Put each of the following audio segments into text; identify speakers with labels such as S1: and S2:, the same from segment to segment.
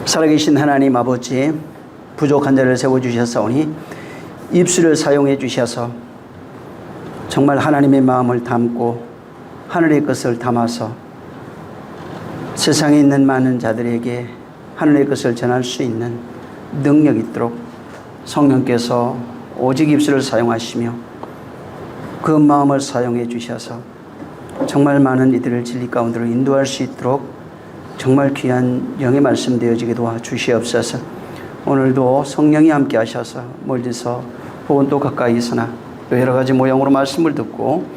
S1: 살아계신 하나님 아버지, 부족한 자를 세워주셨사오니 입술을 사용해 주셔서 정말 하나님의 마음을 담고 하늘의 것을 담아서 세상에 있는 많은 자들에게 하늘의 것을 전할 수 있는 능력이 있도록 성령께서 오직 입술을 사용하시며 그 마음을 사용해 주셔서 정말 많은 이들을 진리 가운데로 인도할 수 있도록 정말 귀한 영의 말씀 되어지게 도와주시옵소서. 오늘도 성령이 함께 하셔서 멀리서 혹은 또 가까이서나 또 여러 가지 모양으로 말씀을 듣고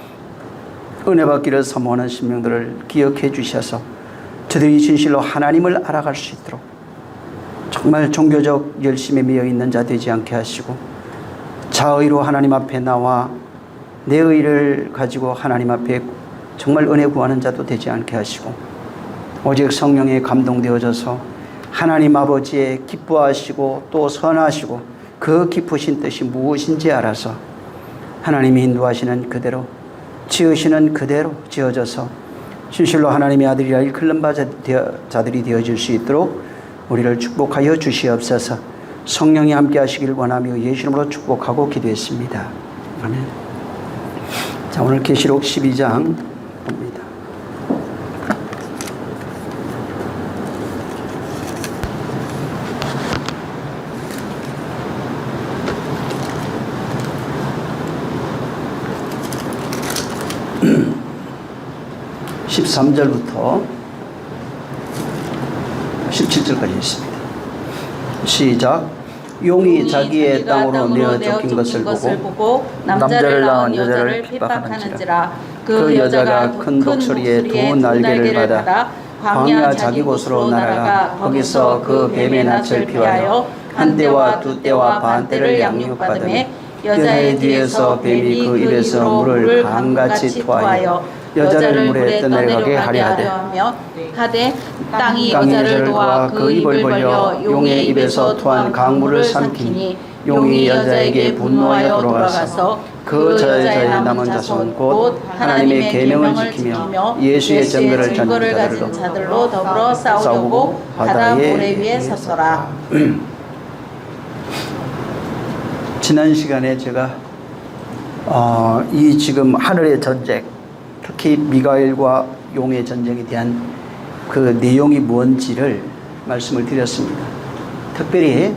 S1: 은혜 받기를 사모하는 심령들을 기억해 주셔서 저들이 진실로 하나님을 알아갈 수 있도록 정말 종교적 열심에 미어 있는 자 되지 않게 하시고 자의로 하나님 앞에 나와 내 의를 가지고 하나님 앞에 정말 은혜 구하는 자도 되지 않게 하시고 오직 성령에 감동되어져서 하나님 아버지의 기뻐하시고 또 선하시고 그 기쁘신 뜻이 무엇인지 알아서 하나님이 인도하시는 그대로 지으시는 그대로 지어져서 진실로 하나님의 아들이라 일컬는 자들이 되어질 수 있도록 우리를 축복하여 주시옵소서. 성령이 함께 하시길 원하며 예수 이름으로 축복하고 기도했습니다. 아멘. 자, 오늘 계시록 12장 봅니다. (13절부터) 17절까지 있습니다. 시작. 용이 자기의 땅으로 내어 쫓긴 것을 보고 남자를 낳은 여자를 핍박하는지라. 그 여자가 큰 독소리에 두 날개를 받아 광야 자기 곳으로 날아가 거기서 그 뱀의 낯을 피하여 한 때와 두 때와 반 때를 양육받으매 여자의 뒤에서 뱀이 그 입에서 물을 강같이 토하여 여자를 물에 떠내려가게 하려 하되 땅이 여자를 도와 그 입을 벌려 용의 입에서 토한 강물을 삼키니 용이 여자에게 분노하여 돌아가서 그 여자의 남은 자손 곧 하나님의 계명을 지키며 예수의 증거를 전하는 자들로 더불어 싸우려고 바다 모래 위에 섰더라. 지난 시간에 제가 이 지금 하늘의 전쟁, 특히 미가엘과 용의 전쟁에 대한 그 내용이 뭔지를 말씀을 드렸습니다. 특별히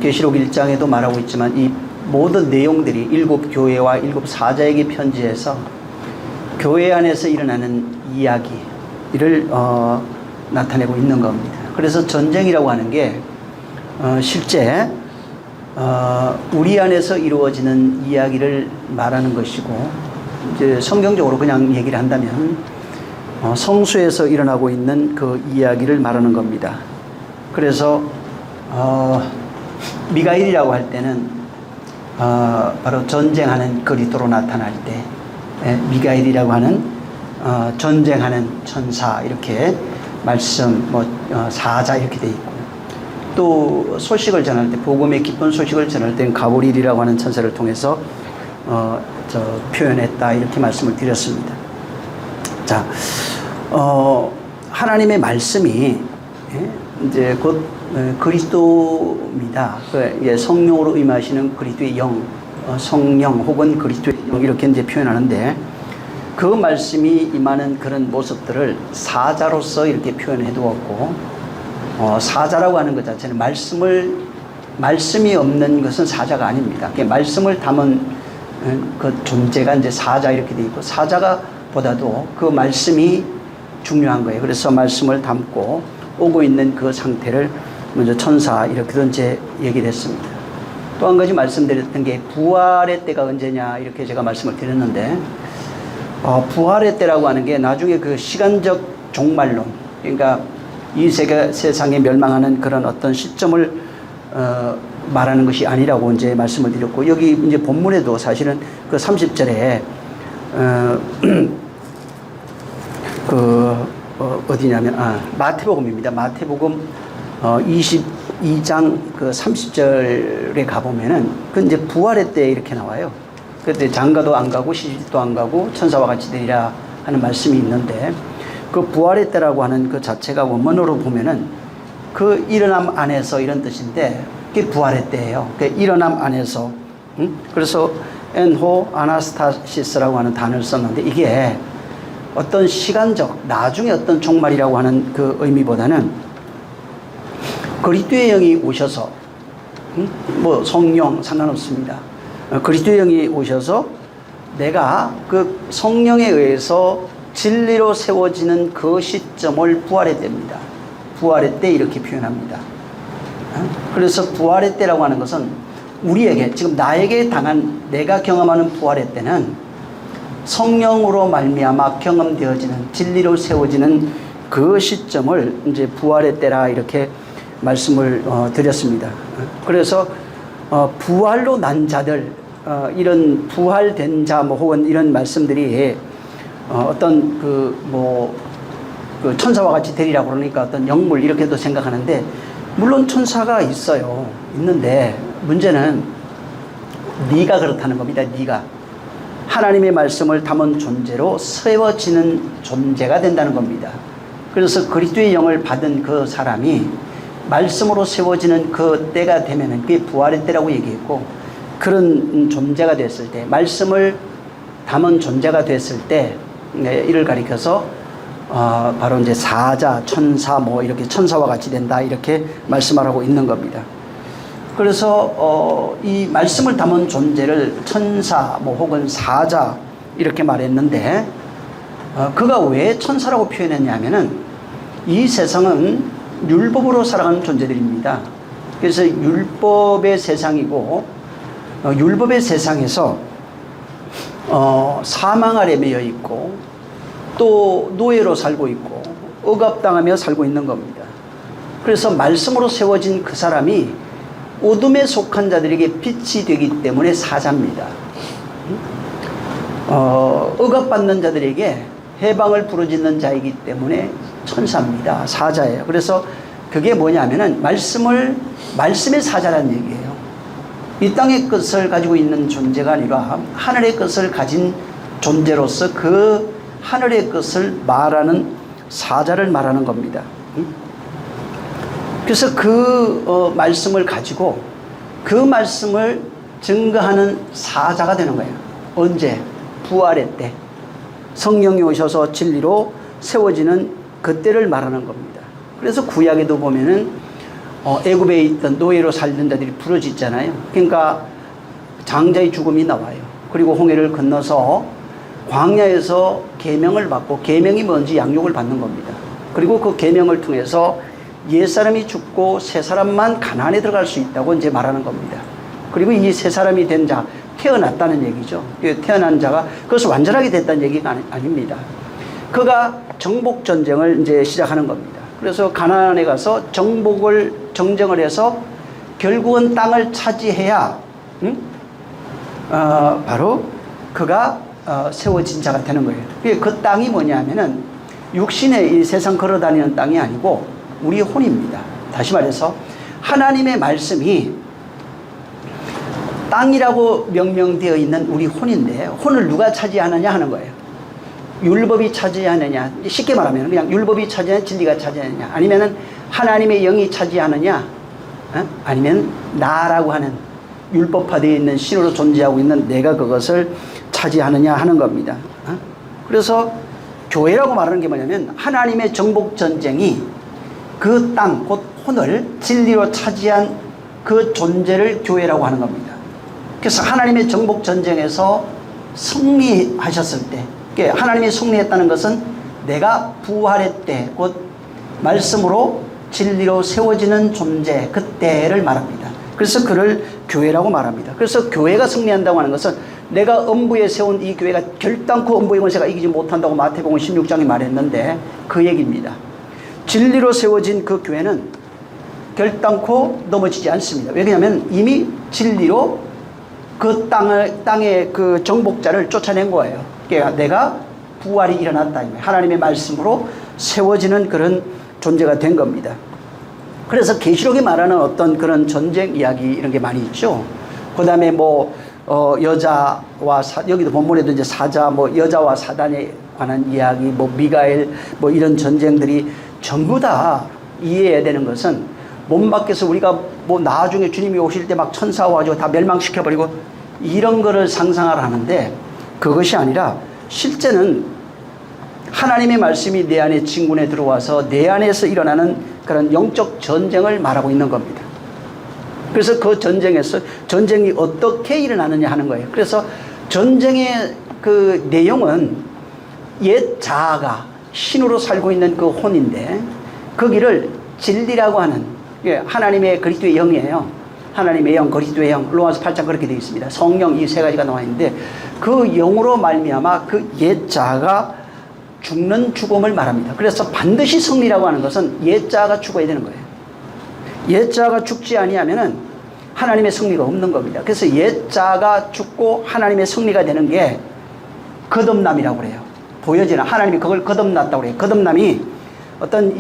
S1: 계시록 1장에도 말하고 있지만 이 모든 내용들이 일곱 교회와 일곱 사자에게 편지해서 교회 안에서 일어나는 이야기를 나타내고 있는 겁니다. 그래서 전쟁이라고 하는 게 실제 우리 안에서 이루어지는 이야기를 말하는 것이고, 이제 성경적으로 그냥 얘기를 한다면 성수에서 일어나고 있는 그 이야기를 말하는 겁니다. 그래서 미가엘이라고 할 때는 바로 전쟁하는 그리스도로 나타날 때 미가엘이라고 하는 전쟁하는 천사 이렇게 말씀 사자 이렇게 돼 있고, 또 소식을 전할 때 복음의 기쁜 소식을 전할 때는 가브리엘이라고 하는 천사를 통해서 표현했다 이렇게 말씀을 드렸습니다. 자, 하나님의 말씀이 이제 곧 그리스도입니다. 성령으로 임하시는 그리스도의 영, 성령 혹은 그리스도의 영 이렇게 이제 표현하는데, 그 말씀이 임하는 그런 모습들을 사자로서 이렇게 표현해 두었고, 사자라고 하는 것 자체는 말씀이 없는 것은 사자가 아닙니다. 말씀을 담은 그 존재가 이제 사자 이렇게 돼 있고, 사자가 보다도 그 말씀이 중요한 거예요. 그래서 말씀을 담고 오고 있는 그 상태를 먼저 천사 이렇게도 이제 얘기를 했습니다. 또 한 가지 말씀드렸던 게 부활의 때가 언제냐 이렇게 제가 말씀을 드렸는데, 부활의 때라고 하는 게 나중에 그 시간적 종말론, 그러니까 이 세상에 멸망하는 그런 어떤 시점을 말하는 것이 아니라고 이제 말씀을 드렸고, 여기 이제 본문에도 사실은 그 30절에 어디냐면 마태복음입니다. 마태복음 22장 그 30절에 가보면은 그 이제 부활의 때 이렇게 나와요. 그때 장가도 안 가고 시집도 안 가고 천사와 같이 되리라 하는 말씀이 있는데, 그 부활의 때라고 하는 그 자체가 원문으로 보면은 그 일어남 안에서 이런 뜻인데 그게 부활의 때예요. 그 일어남 안에서. 그래서 엔호 아나스타시스라고 하는 단어를 썼는데 이게 어떤 시간적 나중에 어떤 종말이라고 하는 그 의미보다는 그리스도의 영이 오셔서 뭐 성령 상관없습니다. 그리스도의 영이 오셔서 내가 그 성령에 의해서 진리로 세워지는 그 시점을 부활의 때입니다. 부활의 때 이렇게 표현합니다. 그래서 부활의 때라고 하는 것은 우리에게 지금 나에게 당한 내가 경험하는 부활의 때는 성령으로 말미암아 경험되어지는 진리로 세워지는 그 시점을 이제 부활의 때라 이렇게 말씀을 드렸습니다. 그래서 부활로 난 자들 이런 부활된 자 뭐 혹은 이런 말씀들이 어떤 그 천사와 같이 되리라고 그러니까 어떤 영물 이렇게도 생각하는데 물론 천사가 있어요. 있는데 문제는 네가 그렇다는 겁니다. 네가 하나님의 말씀을 담은 존재로 세워지는 존재가 된다는 겁니다. 그래서 그리스도의 영을 받은 그 사람이 말씀으로 세워지는 그 때가 되면은 그게 부활의 때라고 얘기했고 그런 존재가 됐을 때 말씀을 담은 존재가 됐을 때 이를 가리켜서 바로 이제 사자, 천사 뭐 이렇게 천사와 같이 된다 이렇게 말씀하라고 있는 겁니다. 그래서 이 말씀을 담은 존재를 천사 뭐 혹은 사자 이렇게 말했는데 그가 왜 천사라고 표현했냐면은 이 세상은 율법으로 살아가는 존재들입니다. 그래서 율법의 세상이고 율법의 세상에서 사망 아래 매여 있고 또 노예로 살고 있고 억압당하며 살고 있는 겁니다. 그래서 말씀으로 세워진 그 사람이 어둠에 속한 자들에게 빛이 되기 때문에 사자입니다. 억압받는 자들에게 해방을 부르짖는 자이기 때문에 천사입니다. 사자예요. 그래서 그게 뭐냐면은 말씀의 사자라는 얘기예요. 이 땅의 것을 가지고 있는 존재가 아니라 하늘의 것을 가진 존재로서 그 하늘의 것을 말하는 사자를 말하는 겁니다. 그래서 그 말씀을 가지고 그 말씀을 증거하는 사자가 되는 거예요. 언제? 부활의 때. 성령이 오셔서 진리로 세워지는 그때를 말하는 겁니다. 그래서 구약에도 보면은 애굽에 있던 노예로 살던 자들이 부르짖잖아요. 그러니까 장자의 죽음이 나와요. 그리고 홍해를 건너서 광야에서 계명을 받고 계명이 뭔지 양육을 받는 겁니다. 그리고 그 계명을 통해서 옛사람이 죽고 새 사람만 가나안에 들어갈 수 있다고 이제 말하는 겁니다. 그리고 이 새 사람이 된 자, 태어났다는 얘기죠. 태어난 자가 그것을 완전하게 됐다는 얘기가 아닙니다. 그가 정복 전쟁을 이제 시작하는 겁니다. 그래서 가나안에 가서 정쟁을 해서 결국은 땅을 차지해야 바로 그가 세워진 자가 되는 거예요. 그 땅이 뭐냐면은 육신의 이 세상 걸어다니는 땅이 아니고 우리 혼입니다. 다시 말해서 하나님의 말씀이 땅이라고 명명되어 있는 우리 혼인데 혼을 누가 차지하느냐 하는 거예요. 율법이 차지하느냐, 쉽게 말하면 그냥 율법이 차지하느냐 진리가 차지하느냐, 아니면은 하나님의 영이 차지하느냐, 아니면 나라고 하는 율법화되어 있는 신으로 존재하고 있는 내가 그것을 차지하느냐 하는 겁니다. 그래서 교회라고 말하는 게 뭐냐면 하나님의 정복 전쟁이 그 땅, 곧 혼을 진리로 차지한 그 존재를 교회라고 하는 겁니다. 그래서 하나님의 정복 전쟁에서 승리하셨을 때, 하나님이 승리했다는 것은 내가 부활의 때, 곧 말씀으로 진리로 세워지는 존재, 그때를 말합니다. 그래서 그를 교회라고 말합니다. 그래서 교회가 승리한다고 하는 것은 내가 음부에 세운 이 교회가 결단코 음부의 권세가 이기지 못한다고 마태복음 16장에 말했는데 그 얘기입니다. 진리로 세워진 그 교회는 결단코 넘어지지 않습니다. 왜냐하면 이미 진리로 그 땅의 그 정복자를 쫓아낸 거예요. 그러니까 내가 부활이 일어났다. 하나님의 말씀으로 세워지는 그런 존재가 된 겁니다. 그래서 계시록이 말하는 어떤 그런 전쟁 이야기 이런 게 많이 있죠. 그 다음에 여자와 여기도 본문에도 이제 사자, 여자와 사단에 관한 이야기, 미가엘, 이런 전쟁들이 전부 다 이해해야 되는 것은 몸 밖에서 우리가 뭐 나중에 주님이 오실 때 막 천사 와가지고 다 멸망시켜버리고 이런 거를 상상하라 하는데 그것이 아니라 실제는 하나님의 말씀이 내 안에 진군에 들어와서 내 안에서 일어나는 그런 영적 전쟁을 말하고 있는 겁니다. 그래서 그 전쟁이 어떻게 일어나느냐 하는 거예요. 그래서 전쟁의 그 내용은 옛 자아가 신으로 살고 있는 그 혼인데 거기를 진리라고 하는 하나님의 그리스도의 영이에요. 하나님의 영, 그리스도의 영, 로마서 8장 그렇게 되어 있습니다. 성령 이 세 가지가 나와 있는데 그 영으로 말미암아 그 옛 자아가 죽는 죽음을 말합니다. 그래서 반드시 승리라고 하는 것은 옛 자아가 죽어야 되는 거예요. 옛 자아가 죽지 아니하면은 하나님의 승리가 없는 겁니다. 그래서 옛 자아가 죽고 하나님의 승리가 되는 게 거듭남이라고 그래요. 보여지는 하나님이 그걸 거듭났다고 그래요. 거듭남이 어떤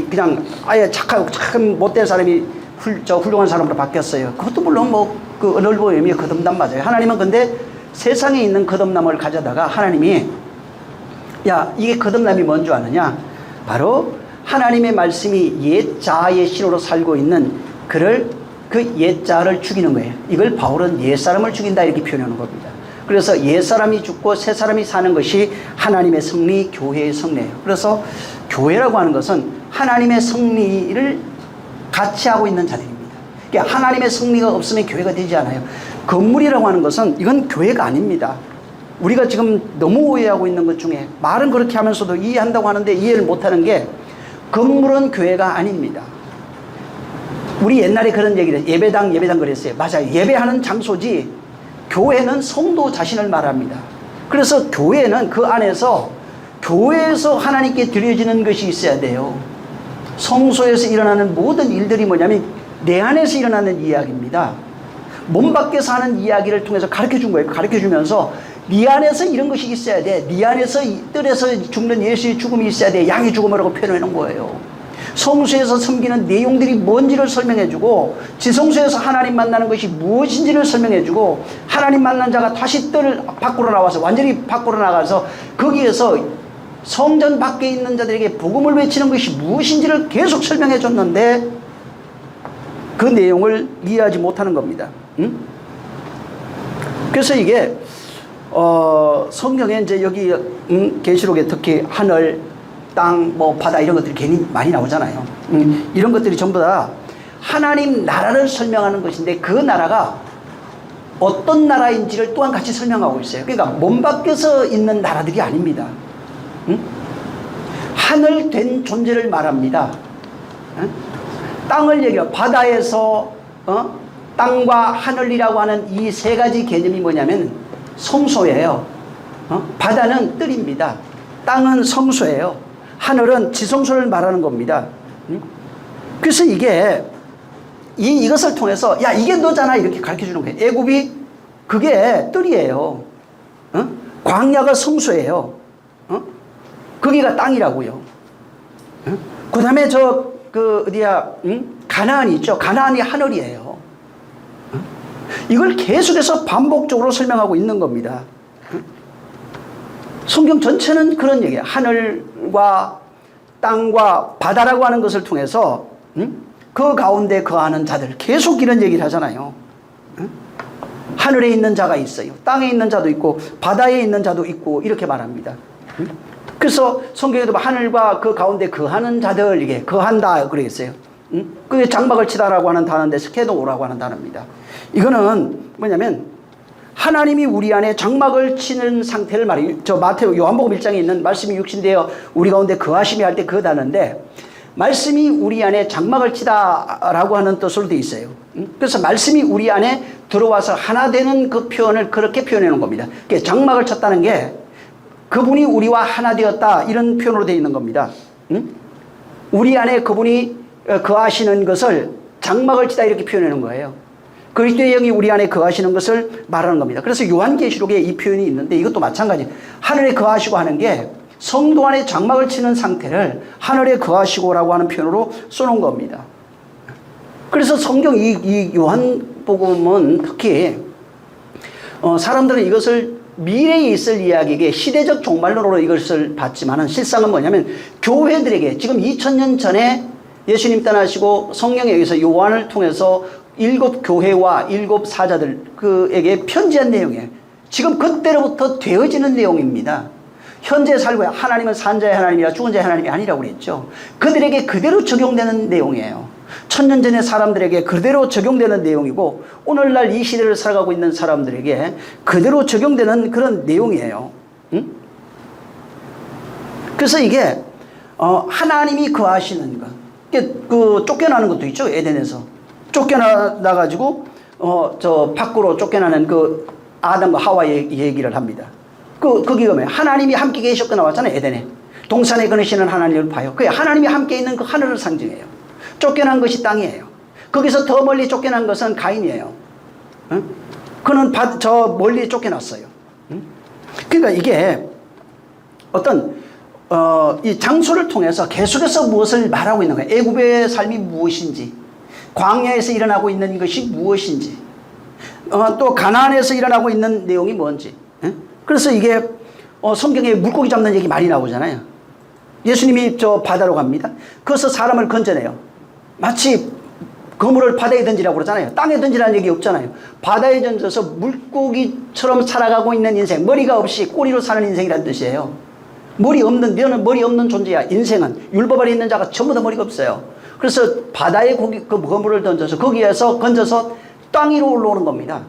S1: 그냥 아예 착하고 참 못된 사람이 훌륭한 사람으로 바뀌었어요. 그것도 물론 그 넓은 의미의 거듭남 맞아요. 하나님은 근데 세상에 있는 거듭남을 가져다가 하나님이 야 이게 거듭남이 뭔 줄 아느냐? 바로 하나님의 말씀이 옛 자아의 신으로 살고 있는 그 옛 자아를 죽이는 거예요. 이걸 바울은 옛 사람을 죽인다 이렇게 표현하는 겁니다. 그래서 옛 사람이 죽고 새 사람이 사는 것이 하나님의 승리, 교회의 승리예요. 그래서 교회라고 하는 것은 하나님의 승리를 같이 하고 있는 자들입니다. 그러니까 하나님의 승리가 없으면 교회가 되지 않아요. 건물이라고 하는 것은 이건 교회가 아닙니다. 우리가 지금 너무 오해하고 있는 것 중에 말은 그렇게 하면서도 이해한다고 하는데 이해를 못하는 게 건물은 교회가 아닙니다. 우리 옛날에 그런 얘기를 예배당 그랬어요. 맞아요. 예배하는 장소지 교회는 성도 자신을 말합니다. 그래서 교회는 그 안에서 교회에서 하나님께 드려지는 것이 있어야 돼요. 성소에서 일어나는 모든 일들이 뭐냐면 내 안에서 일어나는 이야기입니다. 몸 밖에서 하는 이야기를 통해서 가르쳐 준 거예요. 가르쳐 주면서 네 안에서 이런 것이 있어야 돼. 네 안에서 뜰에서 죽는 예수의 죽음이 있어야 돼. 양의 죽음이라고 표현해 놓은 거예요. 성소에서 섬기는 내용들이 뭔지를 설명해 주고 지성소에서 하나님 만나는 것이 무엇인지를 설명해 주고 하나님 만난 자가 다시 뜰 밖으로 나와서 완전히 밖으로 나가서 거기에서 성전 밖에 있는 자들에게 복음을 외치는 것이 무엇인지를 계속 설명해 줬는데 그 내용을 이해하지 못하는 겁니다. 응? 그래서 이게 성경에 이제 여기 계시록에 특히 하늘, 땅, 뭐 바다 이런 것들이 괜히 많이 나오잖아요. 이런 것들이 전부 다 하나님 나라를 설명하는 것인데 그 나라가 어떤 나라인지를 또한 같이 설명하고 있어요. 그러니까 몸 밖에서 있는 나라들이 아닙니다. 하늘 된 존재를 말합니다. 땅을 얘기해요. 바다에서 땅과 하늘이라고 하는 이 세 가지 개념이 뭐냐면 성소예요. 바다는 뜰입니다. 땅은 성소예요. 하늘은 지성소를 말하는 겁니다. 그래서 이것을 통해서 야 이게 너잖아 이렇게 가르쳐 주는 거예요. 애굽이 그게 뜰이에요. 광야가 성소예요. 거기가 땅이라고요. 그 다음에 가나안이 있죠. 가나안이 하늘이에요. 이걸 계속해서 반복적으로 설명하고 있는 겁니다. 성경 전체는 그런 얘기예요. 하늘과 땅과 바다라고 하는 것을 통해서 그 가운데 거하는 자들 계속 이런 얘기를 하잖아요. 하늘에 있는 자가 있어요. 땅에 있는 자도 있고 바다에 있는 자도 있고 이렇게 말합니다. 그래서 성경에도 하늘과 그 가운데 거하는 자들 이게 거한다 그러겠어요. 그게 장막을 치다라고 하는 단어인데 스케노라고 하는 단어입니다. 이거는 뭐냐면 하나님이 우리 안에 장막을 치는 상태를 말해요. 마태오 요한복음 1장에 있는 말씀이 육신되어 우리 가운데 거하심이 할 때 그 단어인데 말씀이 우리 안에 장막을 치다라고 하는 뜻으로 되어 있어요. 그래서 말씀이 우리 안에 들어와서 하나 되는 그 표현을 그렇게 표현해 놓은 겁니다. 장막을 쳤다는 게 그분이 우리와 하나 되었다 이런 표현으로 되어 있는 겁니다. 우리 안에 그분이 거하시는 것을 장막을 치다 이렇게 표현해 놓은 거예요. 그리스도의 영이 우리 안에 거하시는 것을 말하는 겁니다. 그래서 요한계시록에 이 표현이 있는데 이것도 마찬가지예요. 하늘에 거하시고 하는 게 성도 안에 장막을 치는 상태를 하늘에 거하시고라고 하는 표현으로 써놓은 겁니다. 그래서 성경 이 요한복음은 특히 사람들은 이것을 미래에 있을 이야기에게 시대적 종말론으로 이것을 봤지만은 실상은 뭐냐면 교회들에게 지금 2000년 전에 예수님 떠나시고 성령에 의해서 요한을 통해서 7 교회와 7 사자들 그에게 편지한 내용이에요. 지금 그때로부터 되어지는 내용입니다. 현재 살고 하나님은 산자의 하나님이라 죽은 자의 하나님이 아니라고 그랬죠. 그들에게 그대로 적용되는 내용이에요. 1000년 전의 사람들에게 그대로 적용되는 내용이고 오늘날 이 시대를 살아가고 있는 사람들에게 그대로 적용되는 그런 내용이에요. 응? 그래서 이게 하나님이 거하시는 것. 그 쫓겨나는 것도 있죠. 에덴에서 쫓겨나 가지고 저 밖으로 쫓겨나는 그 아담과 하와의 얘기를 합니다. 거기가 뭐예요? 하나님이 함께 계셨고 나왔잖아요. 에덴에 동산에 거느시는 하나님을 봐요. 그게 하나님이 함께 있는 그 하늘을 상징해요. 쫓겨난 것이 땅이에요. 거기서 더 멀리 쫓겨난 것은 가인이에요. 응? 그는 저 멀리 쫓겨났어요. 응? 그러니까 이게 어떤 이 장소를 통해서 계속해서 무엇을 말하고 있는 거예요. 애굽의 삶이 무엇인지, 광야에서 일어나고 있는 것이 무엇인지, 또 가나안에서 일어나고 있는 내용이 뭔지. 그래서 이게 성경에 물고기 잡는 얘기 많이 나오잖아요. 예수님이 저 바다로 갑니다. 거기서 사람을 건져내요. 마치 그물을 바다에 던지라고 그러잖아요. 땅에 던지라는 얘기 없잖아요. 바다에 던져서 물고기처럼 살아가고 있는 인생, 머리가 없이 꼬리로 사는 인생이라는 뜻이에요. 너는 머리 없는 존재야. 인생은 율법 아래 있는 자가 전부 다 머리가 없어요. 그래서 바다에 그 그물을 던져서 거기에서 건져서 땅 위로 올라오는 겁니다.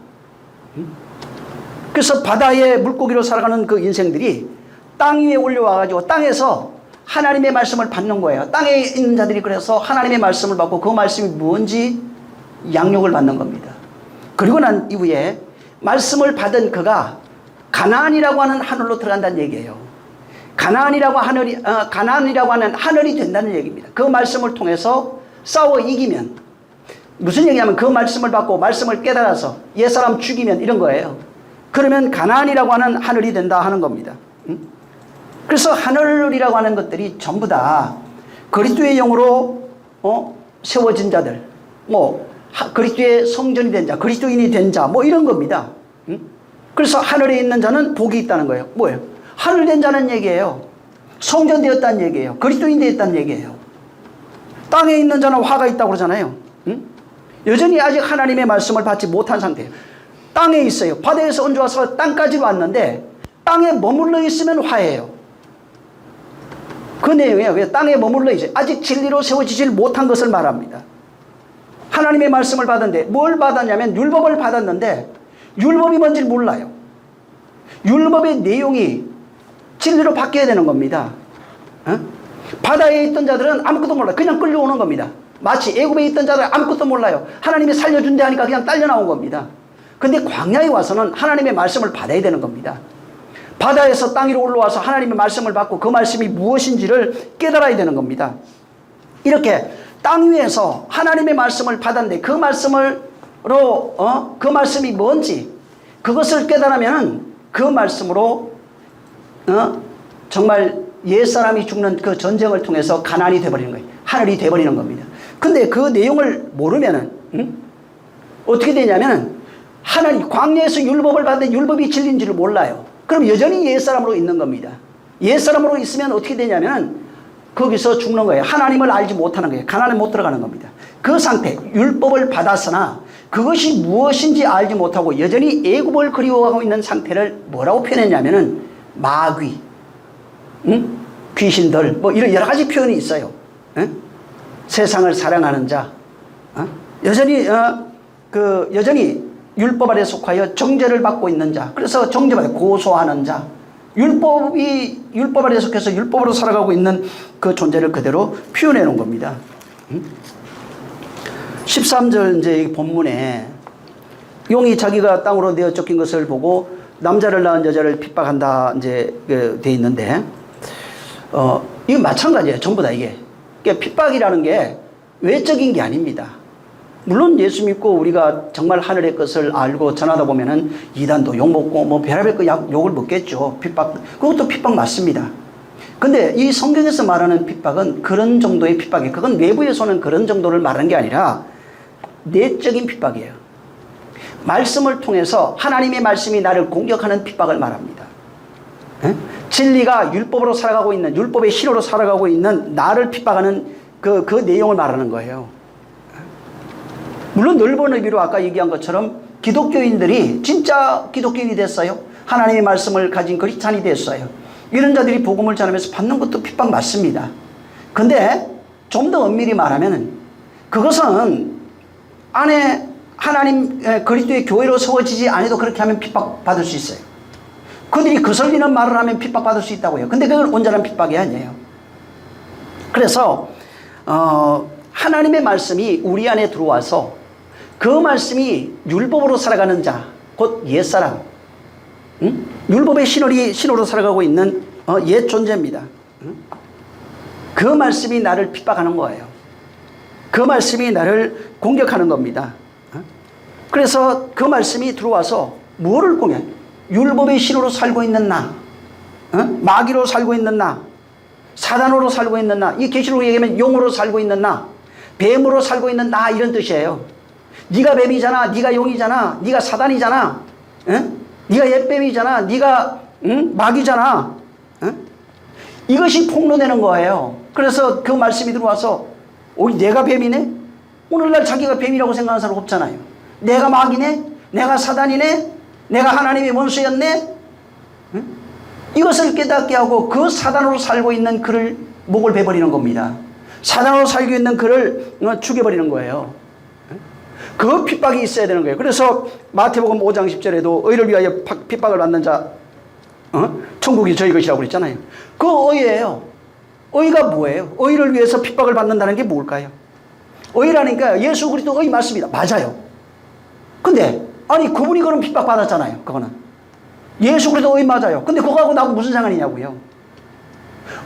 S1: 그래서 바다에 물고기로 살아가는 그 인생들이 땅 위에 올려와가지고 땅에서 하나님의 말씀을 받는 거예요. 땅에 있는 자들이 그래서 하나님의 말씀을 받고 그 말씀이 뭔지 양육을 받는 겁니다. 그리고 난 이후에 말씀을 받은 그가 가나안이라고 하는 하늘로 들어간다는 얘기예요. 가나안이라고 하는 하늘이 된다는 얘기입니다. 그 말씀을 통해서 싸워 이기면 무슨 얘기냐면 그 말씀을 받고 말씀을 깨달아서 옛사람 죽이면 이런 거예요. 그러면 가나안이라고 하는 하늘이 된다 하는 겁니다. 그래서 하늘이라고 하는 것들이 전부 다 그리스도의 영으로 세워진 자들, 그리스도의 성전이 된 자, 그리스도인이 된 자, 이런 겁니다. 그래서 하늘에 있는 자는 복이 있다는 거예요. 뭐예요? 하늘 된 자는 얘기예요. 성전 되었다는 얘기예요. 그리스도인 되었다는 얘기예요. 땅에 있는 자는 화가 있다고 그러잖아요. 여전히 아직 하나님의 말씀을 받지 못한 상태예요. 땅에 있어요. 바다에서 얹어와서 땅까지 왔는데 땅에 머물러 있으면 화해요. 그 내용이에요. 왜 땅에 머물러 있어요? 아직 진리로 세워지질 못한 것을 말합니다. 하나님의 말씀을 받았는데 뭘 받았냐면 율법을 받았는데 율법이 뭔지 몰라요. 율법의 내용이 진리로 바뀌어야 되는 겁니다. 바다에 있던 자들은 아무것도 몰라요. 그냥 끌려오는 겁니다. 마치 애굽에 있던 자들은 아무것도 몰라요. 하나님이 살려준대 하니까 그냥 딸려 나온 겁니다. 근데 광야에 와서는 하나님의 말씀을 받아야 되는 겁니다. 바다에서 땅 위로 올라와서 하나님의 말씀을 받고 그 말씀이 무엇인지를 깨달아야 되는 겁니다. 이렇게 땅 위에서 하나님의 말씀을 받았는데 그 말씀으로 그 말씀이 뭔지 그것을 깨달으면 그 말씀으로 정말 옛사람이 죽는 그 전쟁을 통해서 가나안이 되어버리는 거예요. 하늘이 되어버리는 겁니다. 근데 그 내용을 모르면은 어떻게 되냐면은 하나님 광야에서 율법을 받는데 율법이 진리인지를 몰라요. 그럼 여전히 옛사람으로 있는 겁니다. 옛사람으로 있으면 어떻게 되냐면 거기서 죽는 거예요. 하나님을 알지 못하는 거예요. 가나안에 못 들어가는 겁니다. 그 상태, 율법을 받았으나 그것이 무엇인지 알지 못하고 여전히 애굽을 그리워하고 있는 상태를 뭐라고 표현했냐면은 마귀, 귀신들, 이런 여러 가지 표현이 있어요. 세상을 사랑하는 자, 여전히 율법 아래 속하여 정죄를 받고 있는 자, 그래서 정죄받아 고소하는 자, 율법 아래 속해서 율법으로 살아가고 있는 그 존재를 그대로 표현해 놓은 겁니다. 13절 이제 본문에 용이 자기가 땅으로 내어 쫓긴 것을 보고 남자를 낳은 여자를 핍박한다 이제 돼 있는데 이거 마찬가지예요. 전부 다 이게. 그러니까 핍박이라는 게 외적인 게 아닙니다. 물론 예수 믿고 우리가 정말 하늘의 것을 알고 전하다 보면은 이단도 욕먹고 별의별 거 욕을 먹겠죠. 핍박. 그것도 핍박 맞습니다. 근데 이 성경에서 말하는 핍박은 그런 정도의 핍박이에요. 그건 외부에서는 그런 정도를 말하는 게 아니라 내적인 핍박이에요. 말씀을 통해서 하나님의 말씀이 나를 공격하는 핍박을 말합니다. 진리가 율법으로 살아가고 있는, 율법의 실효로 살아가고 있는 나를 핍박하는 그 내용을 말하는 거예요. 물론 넓은 의미로 아까 얘기한 것처럼 기독교인들이 진짜 기독교인이 됐어요. 하나님의 말씀을 가진 그리스찬이 됐어요. 이런 자들이 복음을 전하면서 받는 것도 핍박 맞습니다. 근데 좀 더 엄밀히 말하면 그것은 안에 하나님 그리스도의 교회로 세워지지 않아도 그렇게 하면 핍박받을 수 있어요. 그들이 거슬리는 말을 하면 핍박받을 수 있다고요. 근데 그건 온전한 핍박이 아니에요. 그래서 하나님의 말씀이 우리 안에 들어와서 그 말씀이 율법으로 살아가는 자, 곧 옛사람, 율법의 신호로 살아가고 있는 옛 존재입니다. 그 말씀이 나를 핍박하는 거예요. 그 말씀이 나를 공격하는 겁니다. 그래서 그 말씀이 들어와서 뭐를 공격? 율법의 신호로 살고 있는 나, 마귀로 살고 있는 나, 사단으로 살고 있는 나, 이 계시록 얘기하면 용으로 살고 있는 나, 뱀으로 살고 있는 나, 이런 뜻이에요. 네가 뱀이잖아, 네가 용이잖아, 네가 사단이잖아, 네가 옛뱀이잖아, 네가 마귀잖아. 이것이 폭로되는 거예요. 그래서 그 말씀이 들어와서 내가 뱀이네? 오늘날 자기가 뱀이라고 생각하는 사람 없잖아요. 내가 마귀네? 내가 사단이네? 내가 하나님의 원수였네? 이것을 깨닫게 하고 그 사단으로 살고 있는 그를 목을 베버리는 겁니다. 사단으로 살고 있는 그를 죽여버리는 거예요. 그 핍박이 있어야 되는 거예요. 그래서 마태복음 5장 10절에도 의를 위하여 핍박을 받는 자 천국이 저희 것이라고 그랬잖아요. 그 의예요. 의가 뭐예요? 의를 위해서 핍박을 받는다는 게 뭘까요? 의라니까 예수 그리스도 의 맞습니다. 맞아요. 근데 아니 그분이 그런 핍박 받았잖아요. 그거는 예수 그리스도 의 맞아요. 근데 그거하고 나하고 무슨 상관이냐고요.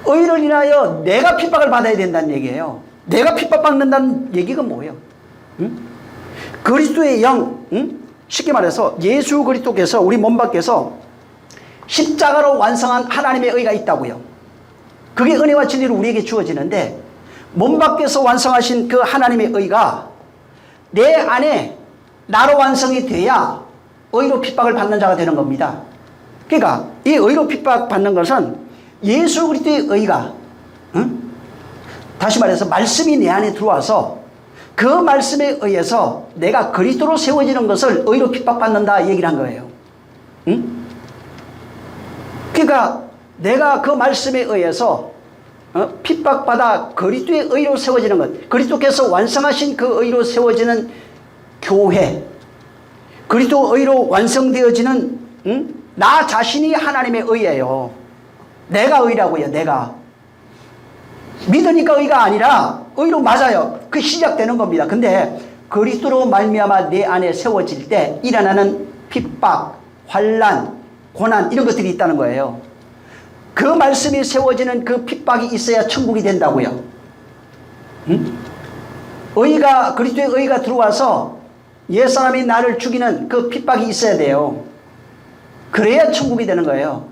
S1: 의를 인하여 내가 핍박을 받아야 된다는 얘기예요. 내가 핍박받는다는 얘기가 뭐예요? 그리스도의 영, 쉽게 말해서 예수 그리스도께서 우리 몸 밖에서 십자가로 완성한 하나님의 의가 있다고요. 그게 은혜와 진리로 우리에게 주어지는데 몸 밖에서 완성하신 그 하나님의 의가 내 안에 나로 완성이 돼야 의로 핍박을 받는 자가 되는 겁니다. 그러니까 이 의로 핍박받는 것은 예수 그리스도의 의가 다시 말해서 말씀이 내 안에 들어와서 그 말씀에 의해서 내가 그리스도로 세워지는 것을 의로 핍박받는다 얘기를 한 거예요. 그러니까 내가 그 말씀에 의해서 핍박받아 그리스도의 의로 세워지는 것, 그리스도께서 완성하신 그 의로 세워지는 교회, 그리스도 의로 완성되어지는 나 자신이 하나님의 의예요. 내가 의라고요. 내가 믿으니까 의가 아니라 의로 맞아요. 그 시작되는 겁니다. 근데 그리스도로 말미암아 내 안에 세워질 때 일어나는 핍박, 환난, 고난 이런 것들이 있다는 거예요. 그 말씀이 세워지는 그 핍박이 있어야 천국이 된다고요. 의가 그리스도의 의가 들어와서 옛사람이 나를 죽이는 그 핍박이 있어야 돼요. 그래야 천국이 되는 거예요.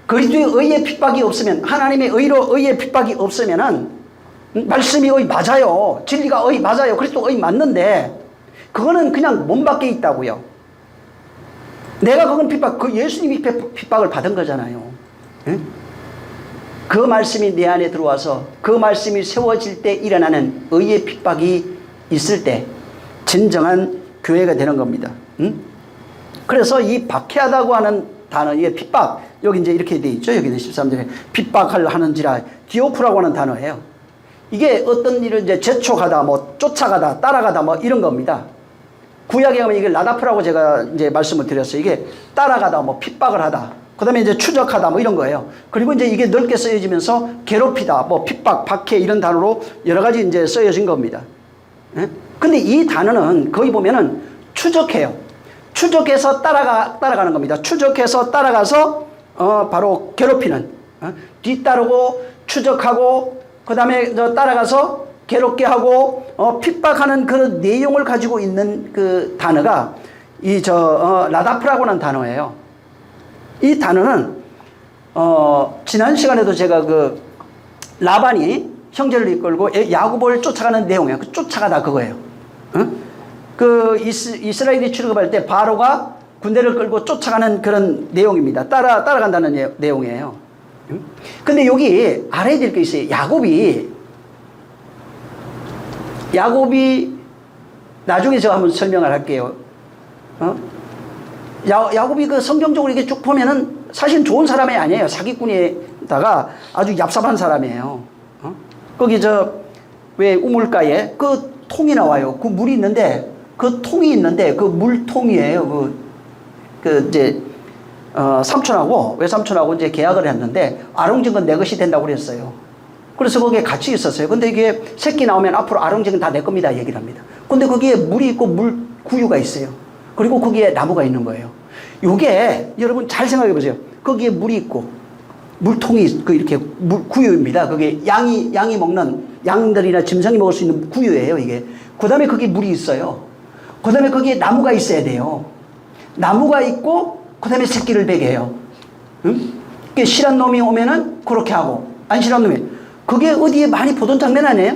S1: 그리스도의 의의 핍박이 없으면, 하나님의 의로 의의 핍박이 없으면은 말씀이 의 맞아요. 진리가 의 맞아요. 그리스도 의 맞는데 그거는 그냥 몸 밖에 있다고요. 내가 그건 그 예수님이 핍박을 받은 거잖아요. 그 말씀이 내 안에 들어와서 그 말씀이 세워질 때 일어나는 의의 핍박이 있을 때 진정한 교회가 되는 겁니다. 그래서 이 박해하다고 하는 단어, 이게 핍박, 여기 이제 이렇게 돼 있죠. 여기는 13절에 핍박을 하는지라 디오프라고 하는 단어예요. 이게 어떤 일을 이제 재촉하다, 뭐 쫓아가다, 따라가다, 뭐 이런 겁니다. 구약에 가면 이게 라다프라고 제가 이제 말씀을 드렸어요. 이게 따라가다, 뭐 핍박을 하다, 그 다음에 이제 추적하다, 뭐 이런 거예요. 그리고 이제 이게 넓게 쓰여지면서 괴롭히다, 뭐 핍박, 박해 이런 단어로 여러 가지 이제 쓰여진 겁니다. 근데 이 단어는 거기 보면은 추적해요. 추적해서 따라가는 겁니다. 추적해서 따라가서 바로 괴롭히는, 뒤따르고 추적하고 그 다음에 따라가서 괴롭게 하고 핍박하는 그 내용을 가지고 있는 그 단어가 이 라다프라고 하는 단어예요. 이 단어는 지난 시간에도 제가 그 라반이 형제를 이끌고 야곱을 쫓아가는 내용이에요. 그 쫓아가다 그거예요. 그 이스라엘이 출애굽할 때 바로가 군대를 끌고 쫓아가는 그런 내용입니다. 따라간다는 내용이에요. 근데 여기 알아야 될 게 있어요. 야곱이 야곱이 나중에 제가 한번 설명을 할게요. 야곱이 그 성경적으로 이렇게 쭉 보면은 사실 좋은 사람이 아니에요. 사기꾼에다가 아주 얍삽한 사람이에요. 거기 왜 우물가에 그 통이 나와요. 그 물이 있는데 그 통이 있는데 그 물통이에요. 이제 삼촌하고 외삼촌하고 이제 계약을 했는데 아롱증은 내 것이 된다고 그랬어요. 그래서 거기에 같이 있었어요. 근데 이게 새끼 나오면 앞으로 아롱증은 다 내 겁니다 얘기를 합니다. 근데 거기에 물이 있고 물 구유가 있어요. 그리고 거기에 나무가 있는 거예요. 요게 여러분 잘 생각해 보세요. 거기에 물이 있고 물통이 이렇게 구유입니다. 그게 양이 먹는 양들이나 짐승이 먹을 수 있는 구유예요. 이게. 그 다음에 거기에 물이 있어요. 그 다음에 거기에 나무가 있어야 돼요. 나무가 있고 그 다음에 새끼를 베게 해요. 응? 실한 놈이 오면은 그렇게 하고 안 실한 놈이 그게 어디에 많이 보던 장면 아니에요?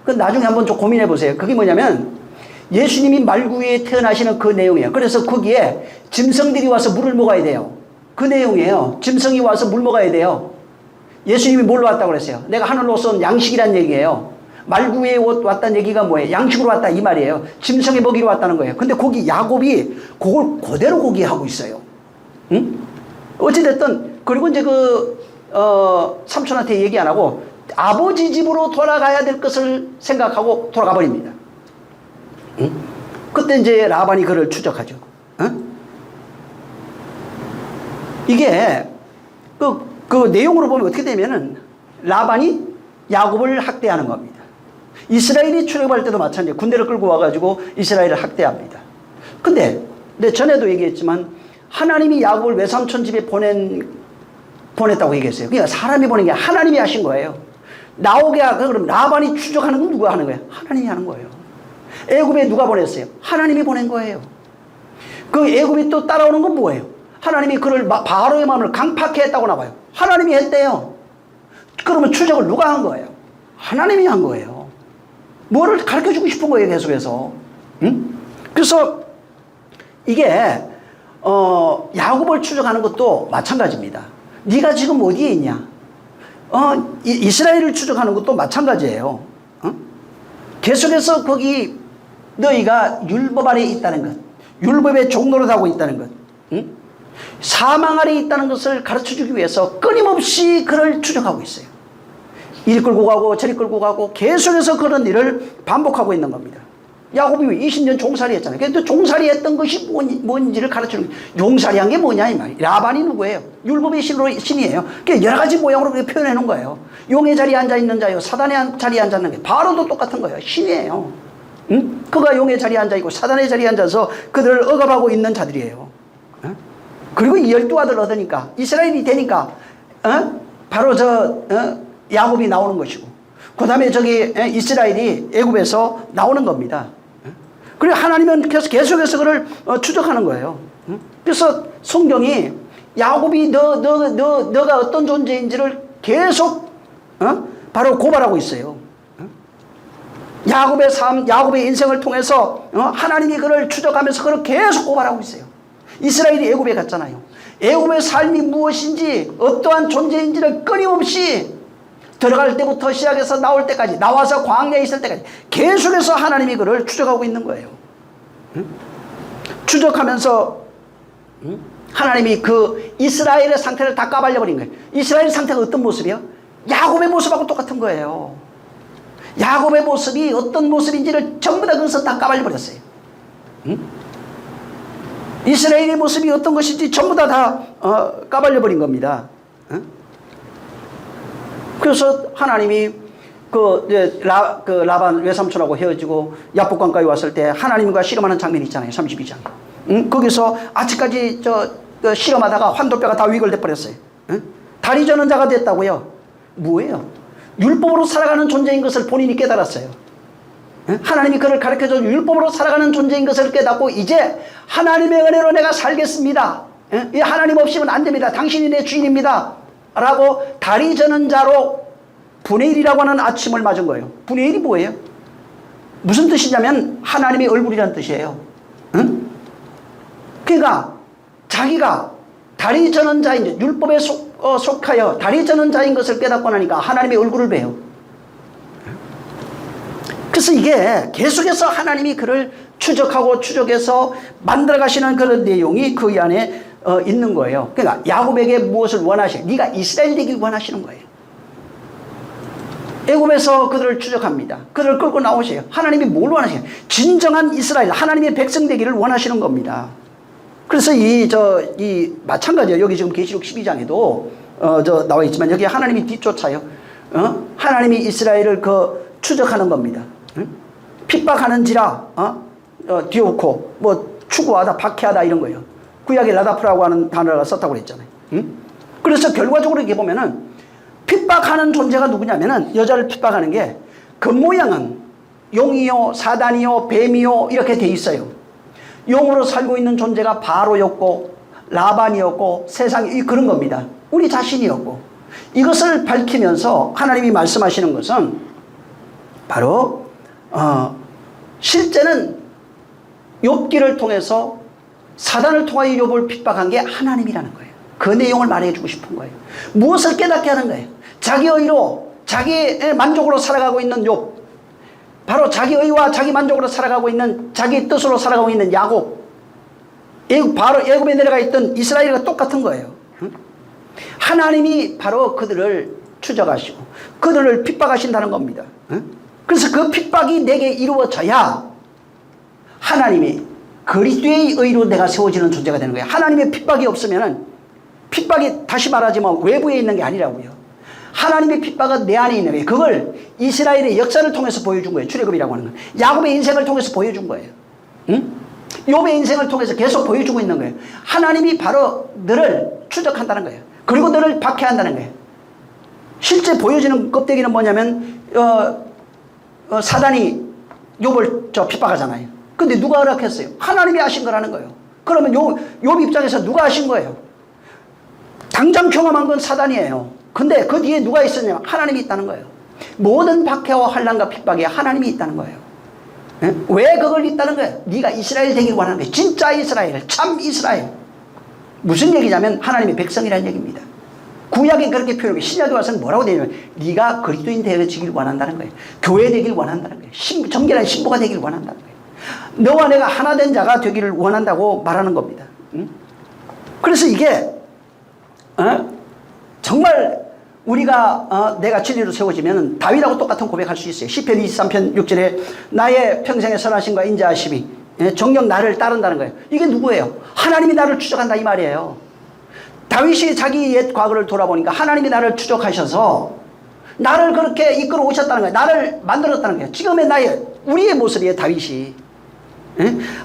S1: 그 나중에 한번 좀 고민해 보세요. 그게 뭐냐면 예수님이 말구에 태어나시는 그 내용이에요. 그래서 거기에 짐승들이 와서 물을 먹어야 돼요. 그 내용이에요. 짐승이 와서 물 먹어야 돼요. 예수님이 뭘로 왔다고 그랬어요? 내가 하늘로 쏜 양식이란 얘기예요. 말구에 왔다는 얘기가 뭐예요? 양식으로 왔다 이 말이에요. 짐승의 먹이로 왔다는 거예요. 근데 거기 야곱이 그걸 그대로 거기 하고 있어요. 응? 어찌됐든 그리고 이제 삼촌한테 얘기 안 하고 아버지 집으로 돌아가야 될 것을 생각하고 돌아가 버립니다. 응? 그때 이제 라반이 그를 추적하죠. 응? 이게 그 내용으로 보면 어떻게 되면은 라반이 야곱을 학대하는 겁니다. 이스라엘이 출애굽할 때도 마찬가지예요. 군대를 끌고 와가지고 이스라엘을 학대합니다. 근데 전에도 얘기했지만 하나님이 야곱을 외삼촌 집에 보냈다고 얘기했어요. 그러니까 사람이 보낸 게 하나님이 하신 거예요. 나오게 하고 그럼 라반이 추적하는 건 누가 하는 거예요? 하나님이 하는 거예요. 애굽에 누가 보냈어요? 하나님이 보낸 거예요. 그 애굽이 또 따라오는 건 뭐예요? 하나님이 그를 바로의 마음을 강팍해 했다고 나와요. 하나님이 했대요. 그러면 추적을 누가 한 거예요? 하나님이 한 거예요. 뭐를 가르쳐주고 싶은 거예요, 계속해서. 응? 그래서 이게 야곱을 추적하는 것도 마찬가지입니다. 네가 지금 어디에 있냐? 이스라엘을 추적하는 것도 마찬가지예요. 계속해서 거기 너희가 율법 아래에 있다는 것, 율법의 종노릇하고 있다는 것, 사망 아래에 있다는 것을 가르쳐주기 위해서 끊임없이 그를 추적하고 있어요. 이리 끌고 가고 저리 끌고 가고 계속해서 그런 일을 반복하고 있는 겁니다. 야곱이 20년 종살이 했잖아요. 그래도 종살이 했던 것이 뭔지를 가르쳐주는 거예요. 용살이 한 게 뭐냐 이 말이에요. 라반이 누구예요? 율법의 신이에요. 그러니까 여러 가지 모양으로 그렇게 표현해 놓은 거예요. 용의 자리에 앉아있는 자요, 사단의 자리에 앉아있는 게 바로도 똑같은 거예요. 신이에요. 응? 그가 용의 자리에 앉아있고 사단의 자리에 앉아서 그들을 억압하고 있는 자들이에요. 그리고 이 12아들 얻으니까 이스라엘이 되니까 바로 야곱이 나오는 것이고 그 다음에 이스라엘이 애굽에서 나오는 겁니다. 그리고 하나님은 계속해서 그를 추적하는 거예요. 그래서 성경이 야곱이 너가 어떤 존재인지를 계속 바로 고발하고 있어요. 야곱의 삶, 야곱의 인생을 통해서 하나님이 그를 추적하면서 그를 계속 고발하고 있어요. 이스라엘이 애굽에 갔잖아요. 애굽의 삶이 무엇인지 어떠한 존재인지를 끊임없이 들어갈 때부터 시작해서 나올 때까지 나와서 광야에 있을 때까지 계속해서 하나님이 그를 추적하고 있는 거예요. 추적하면서 하나님이 그 이스라엘의 상태를 다 까발려버린 거예요. 이스라엘의 상태가 어떤 모습이요? 야곱의 모습하고 똑같은 거예요. 야곱의 모습이 어떤 모습인지를 전부 다 거기서 다 까발려버렸어요. 이스라엘의 모습이 어떤 것인지 전부 다 까발려버린 겁니다. 그래서 하나님이 라반 외삼촌하고 헤어지고 야복강가에 왔을 때 하나님과 씨름하는 장면이 있잖아요. 32장. 거기서 아직까지 씨름하다가 환도뼈가 다 위골돼 버렸어요. 다리 저는 자가 됐다고요. 뭐예요? 율법으로 살아가는 존재인 것을 본인이 깨달았어요. 하나님이 그를 가르쳐줘 율법으로 살아가는 존재인 것을 깨닫고 이제 하나님의 은혜로 내가 살겠습니다. 하나님 없이는 안 됩니다. 당신이 내 주인입니다. 라고 다리 저는 자로 분의 1이라고 하는 아침을 맞은 거예요. 분의 1이 뭐예요? 무슨 뜻이냐면 하나님의 얼굴이라는 뜻이에요. 응? 그러니까 자기가 다리 저는 자인 율법에 속하여 다리 저는 자인 것을 깨닫고 나니까 하나님의 얼굴을 봬요. 그래서 이게 계속해서 하나님이 그를 추적하고 추적해서 만들어 가시는 그런 내용이 그 안에 있는 거예요. 그러니까 야곱에게 무엇을 원하시요? 네가 이스라엘 되길 원하시는 거예요. 애굽에서 그들을 추적합니다. 그들을 끌고 나오세요. 하나님이 뭘 원하세요? 진정한 이스라엘, 하나님의 백성 되기를 원하시는 겁니다. 그래서 마찬가지예요. 여기 지금 계시록 12장에도 나와 있지만 여기 하나님이 뒤쫓아요. 하나님이 이스라엘을 추적하는 겁니다. 핍박하는지라 디오코 추구하다 박해하다 이런 거예요. 구약에 라다프라고 하는 단어가 썼다고 그랬잖아요. 그래서 결과적으로 이렇게 보면은 핍박하는 존재가 누구냐면은 여자를 핍박하는 게 겉모양은 용이요 사단이요 뱀이요 이렇게 돼 있어요. 용으로 살고 있는 존재가 바로였고 라반이었고 세상이 그런 겁니다. 우리 자신이었고 이것을 밝히면서 하나님이 말씀하시는 것은 바로 실제는 욥기를 통해서 사단을 통하여 욥을 핍박한 게 하나님이라는 거예요. 그 내용을 말해주고 싶은 거예요. 무엇을 깨닫게 하는 거예요? 자기 의로 자기의 만족으로 살아가고 있는 욥, 바로 자기 의와 자기 만족으로 살아가고 있는 자기 뜻으로 살아가고 있는 야곱, 바로 애굽에 내려가 있던 이스라엘과 똑같은 거예요. 하나님이 바로 그들을 추적하시고 그들을 핍박하신다는 겁니다. 그래서 그 핍박이 내게 이루어져야 하나님이 그리스도의 의로 내가 세워지는 존재가 되는 거예요. 하나님의 핍박이 없으면은, 핍박이 다시 말하지만 외부에 있는 게 아니라고요. 하나님의 핍박은 내 안에 있는 거예요. 그걸 이스라엘의 역사를 통해서 보여준 거예요. 출애굽이라고 하는 건. 야곱의 인생을 통해서 보여준 거예요. 욥의 인생을 통해서 계속 보여주고 있는 거예요. 하나님이 바로 너를 추적한다는 거예요. 그리고 너를 박해한다는 거예요. 실제 보여지는 껍데기는 뭐냐면 사단이 욥을 핍박하잖아요. 근데 누가 허락했어요? 하나님이 하신 거라는 거예요. 그러면 욥 입장에서 누가 하신 거예요? 당장 경험한 건 사단이에요. 근데 그 뒤에 누가 있었냐면 하나님이 있다는 거예요. 모든 박해와 환난과 핍박에 하나님이 있다는 거예요. 네? 왜 그걸 있다는 거예요? 네가 이스라엘 되길 원하는 거예요. 진짜 이스라엘, 참 이스라엘. 무슨 얘기냐면 하나님의 백성이라는 얘기입니다. 구약에 그렇게 표현하고 신약에 와서는 뭐라고 되냐면 네가 그리스도인 되어지길 원한다는 거예요. 교회 되길 원한다는 거예요. 정결한 신부가 되길 원한다는 거예요. 너와 내가 하나 된 자가 되기를 원한다고 말하는 겁니다. 그래서 이게 정말 우리가 내가 진리로 세워지면 다윗하고 똑같은 고백할 수 있어요. 시편 23편 6절에 나의 평생의 선하심과 인자하심이 정녕 나를 따른다는 거예요. 이게 누구예요? 하나님이 나를 추적한다 이 말이에요. 다윗이 자기 옛 과거를 돌아보니까 하나님이 나를 추적하셔서 나를 그렇게 이끌어 오셨다는 거예요. 나를 만들었다는 거예요. 지금의 우리의 모습이에요. 다윗이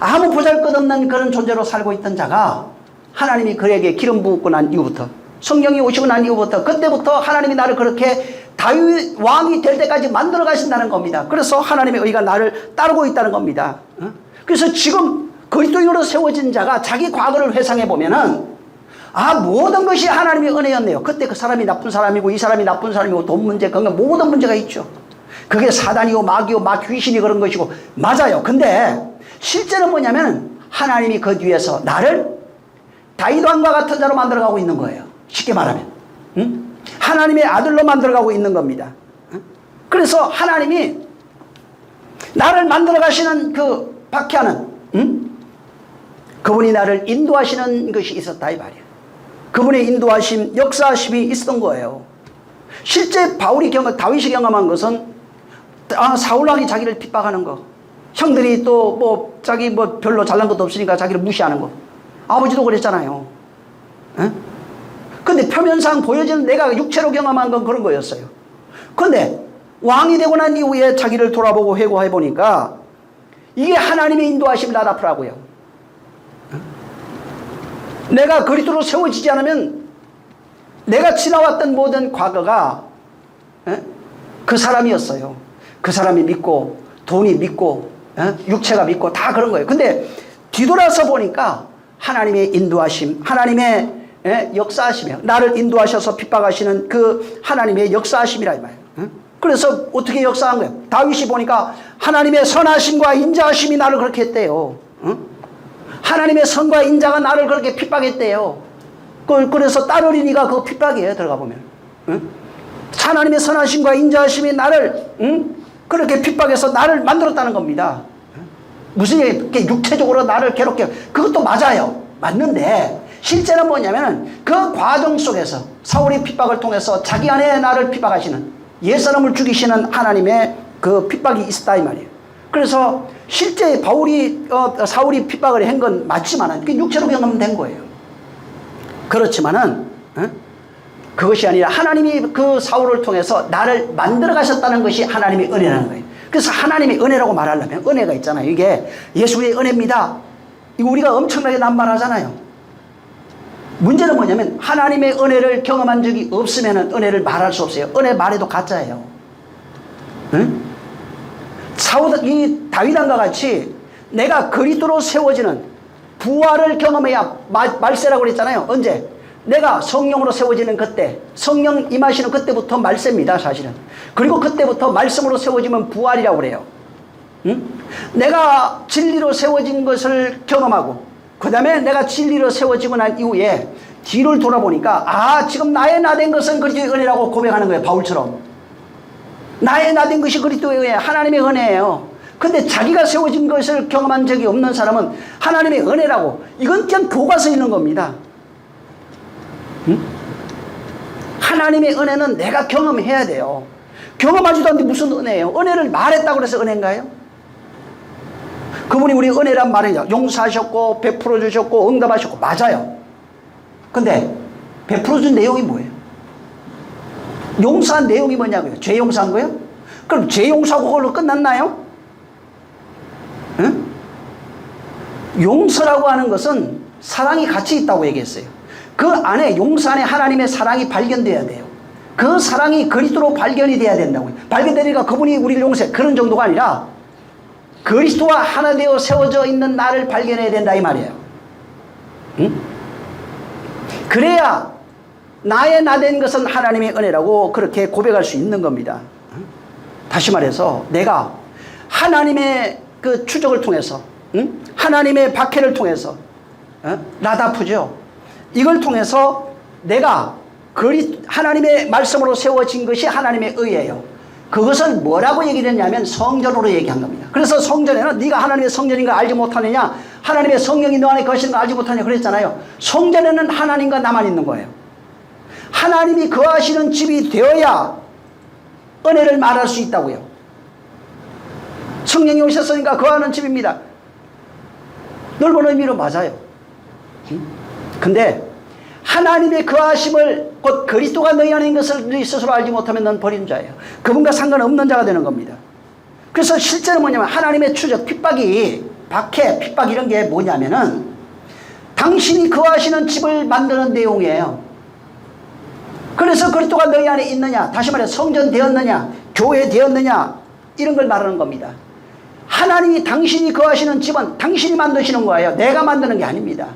S1: 아무 보잘것없는 그런 존재로 살고 있던 자가 하나님이 그에게 기름 부었고 난 이후부터, 성령이 오시고 난 이후부터, 그때부터 하나님이 나를 그렇게 다윗 왕이 될 때까지 만들어 가신다는 겁니다. 그래서 하나님의 의가 나를 따르고 있다는 겁니다. 그래서 지금 그리스도인으로 세워진 자가 자기 과거를 회상해 보면은 모든 것이 하나님의 은혜였네요. 그때 그 사람이 나쁜 사람이고 이 사람이 나쁜 사람이고 돈 문제, 건강 모든 문제가 있죠. 그게 사단이고 마귀고 귀신이 그런 것이고 맞아요. 근데 실제는 뭐냐면 하나님이 그 뒤에서 나를 다윗 왕과 같은 자로 만들어가고 있는 거예요. 쉽게 말하면 하나님의 아들로 만들어가고 있는 겁니다. 그래서 하나님이 나를 만들어 가시는 그 박해하는 그분이 나를 인도하시는 것이 있었다 이 말이에요. 그분의 인도하심, 역사하심이 있었던 거예요. 실제 다윗이 경험한 것은 사울왕이 자기를 핍박하는 거, 형들이 또 자기 별로 잘난 것도 없으니까 자기를 무시하는 거. 아버지도 그랬잖아요. 근데 표면상 보여지는 내가 육체로 경험한 건 그런 거였어요. 근데 왕이 되고 난 이후에 자기를 돌아보고 회고해 보니까 이게 하나님의 인도하심 라다프라고요. 내가 그리스도로 세워지지 않으면 내가 지나왔던 모든 과거가 그 사람이었어요. 그 사람이 믿고 돈이 믿고 육체가 믿고 다 그런 거예요. 근데 뒤돌아서 보니까 하나님의 인도하심, 하나님의 역사하심이에요. 나를 인도하셔서 핍박하시는 그 하나님의 역사하심이라 이 말이에요. 그래서 어떻게 역사한 거예요? 다윗이 보니까 하나님의 선하심과 인자하심이 나를 그렇게 했대요. 하나님의 선과 인자가 나를 그렇게 핍박했대요. 그래서 따르리니가 그 핍박이에요. 들어가 보면 하나님의 선하심과 인자하심이 나를 그렇게 핍박해서 나를 만들었다는 겁니다. 무슨 얘기, 육체적으로 나를 괴롭게, 그것도 맞아요. 맞는데, 실제는 뭐냐면, 그 과정 속에서 사울의 핍박을 통해서 자기 안에 나를 핍박하시는, 옛사람을 죽이시는 하나님의 그 핍박이 있었다, 이 말이에요. 그래서 실제 사울이 핍박을 한 건 맞지만은, 그게 육체로 경험된 거예요. 그렇지만은, 그것이 아니라 하나님이 그 사울을 통해서 나를 만들어 가셨다는 것이 하나님의 은혜라는 거예요. 그래서 하나님의 은혜라고 말하려면 은혜가 있잖아요. 이게 예수의 은혜입니다. 이거 우리가 엄청나게 남발하잖아요. 문제는 뭐냐면 하나님의 은혜를 경험한 적이 없으면 은혜를 말할 수 없어요. 은혜 말해도 가짜예요. 응? 이 다윗왕과 같이 내가 그리스도로 세워지는 부활을 경험해야 말세라고 그랬잖아요. 언제? 내가 성령으로 세워지는 그때, 성령 임하시는 그때부터 말세입니다, 사실은. 그리고 그때부터 말씀으로 세워지면 부활이라고 그래요. 응? 내가 진리로 세워진 것을 경험하고, 그 다음에 내가 진리로 세워지고 난 이후에 뒤를 돌아보니까, 지금 나의 나된 것은 그리스도의 은혜라고 고백하는 거예요, 바울처럼. 나의 나된 것이 그리스도의 은혜, 하나님의 은혜예요. 근데 자기가 세워진 것을 경험한 적이 없는 사람은 하나님의 은혜라고, 이건 그냥 교과서에 있는 겁니다. 응? 하나님의 은혜는 내가 경험해야 돼요. 경험하지도 않는데 무슨 은혜예요? 은혜를 말했다고 해서 은혜인가요? 그분이 우리 은혜란 말이죠. 용서하셨고 베풀어 주셨고 응답하셨고 맞아요. 근데 베풀어 준 내용이 뭐예요? 용서한 내용이 뭐냐고요? 죄 용서한 거예요? 그럼 죄 용서하고 그걸로 끝났나요? 응? 용서라고 하는 것은 사랑이 같이 있다고 얘기했어요. 그 안에, 용서 안에 하나님의 사랑이 발견돼야 돼요. 그 사랑이 그리스도로 발견이 돼야 된다고요. 발견되니까 그분이 우리를 용서해. 그런 정도가 아니라 그리스도와 하나 되어 세워져 있는 나를 발견해야 된다 이 말이에요. 응? 그래야 나의 나된 것은 하나님의 은혜라고 그렇게 고백할 수 있는 겁니다. 응? 다시 말해서 내가 하나님의 그 추적을 통해서, 응? 하나님의 박해를 통해서, 라다프죠. 이걸 통해서 내가 하나님의 말씀으로 세워진 것이 하나님의 의예요. 그것을 뭐라고 얘기를 했냐면 성전으로 얘기한 겁니다. 그래서 성전에는 네가 하나님의 성전인 거 알지 못하느냐, 하나님의 성령이 너 안에 거하시는 거 알지 못하느냐 그랬잖아요. 성전에는 하나님과 나만 있는 거예요. 하나님이 거하시는 집이 되어야 은혜를 말할 수 있다고요. 성령이 오셨으니까 거하는 집입니다. 넓은 의미로 맞아요. 근데 하나님의 거하심을 곧 그리스도가 너희 안에 있는 것을 너희 스스로 알지 못하면 넌 버린 자예요. 그분과 상관없는 자가 되는 겁니다. 그래서 실제는 뭐냐면 하나님의 추적, 핍박이, 박해, 핍박 이런 게 뭐냐면은 당신이 거하시는 집을 만드는 내용이에요. 그래서 그리스도가 너희 안에 있느냐, 다시 말해 성전 되었느냐, 교회 되었느냐 이런 걸 말하는 겁니다. 하나님이 당신이 거하시는 집은 당신이 만드시는 거예요. 내가 만드는 게 아닙니다.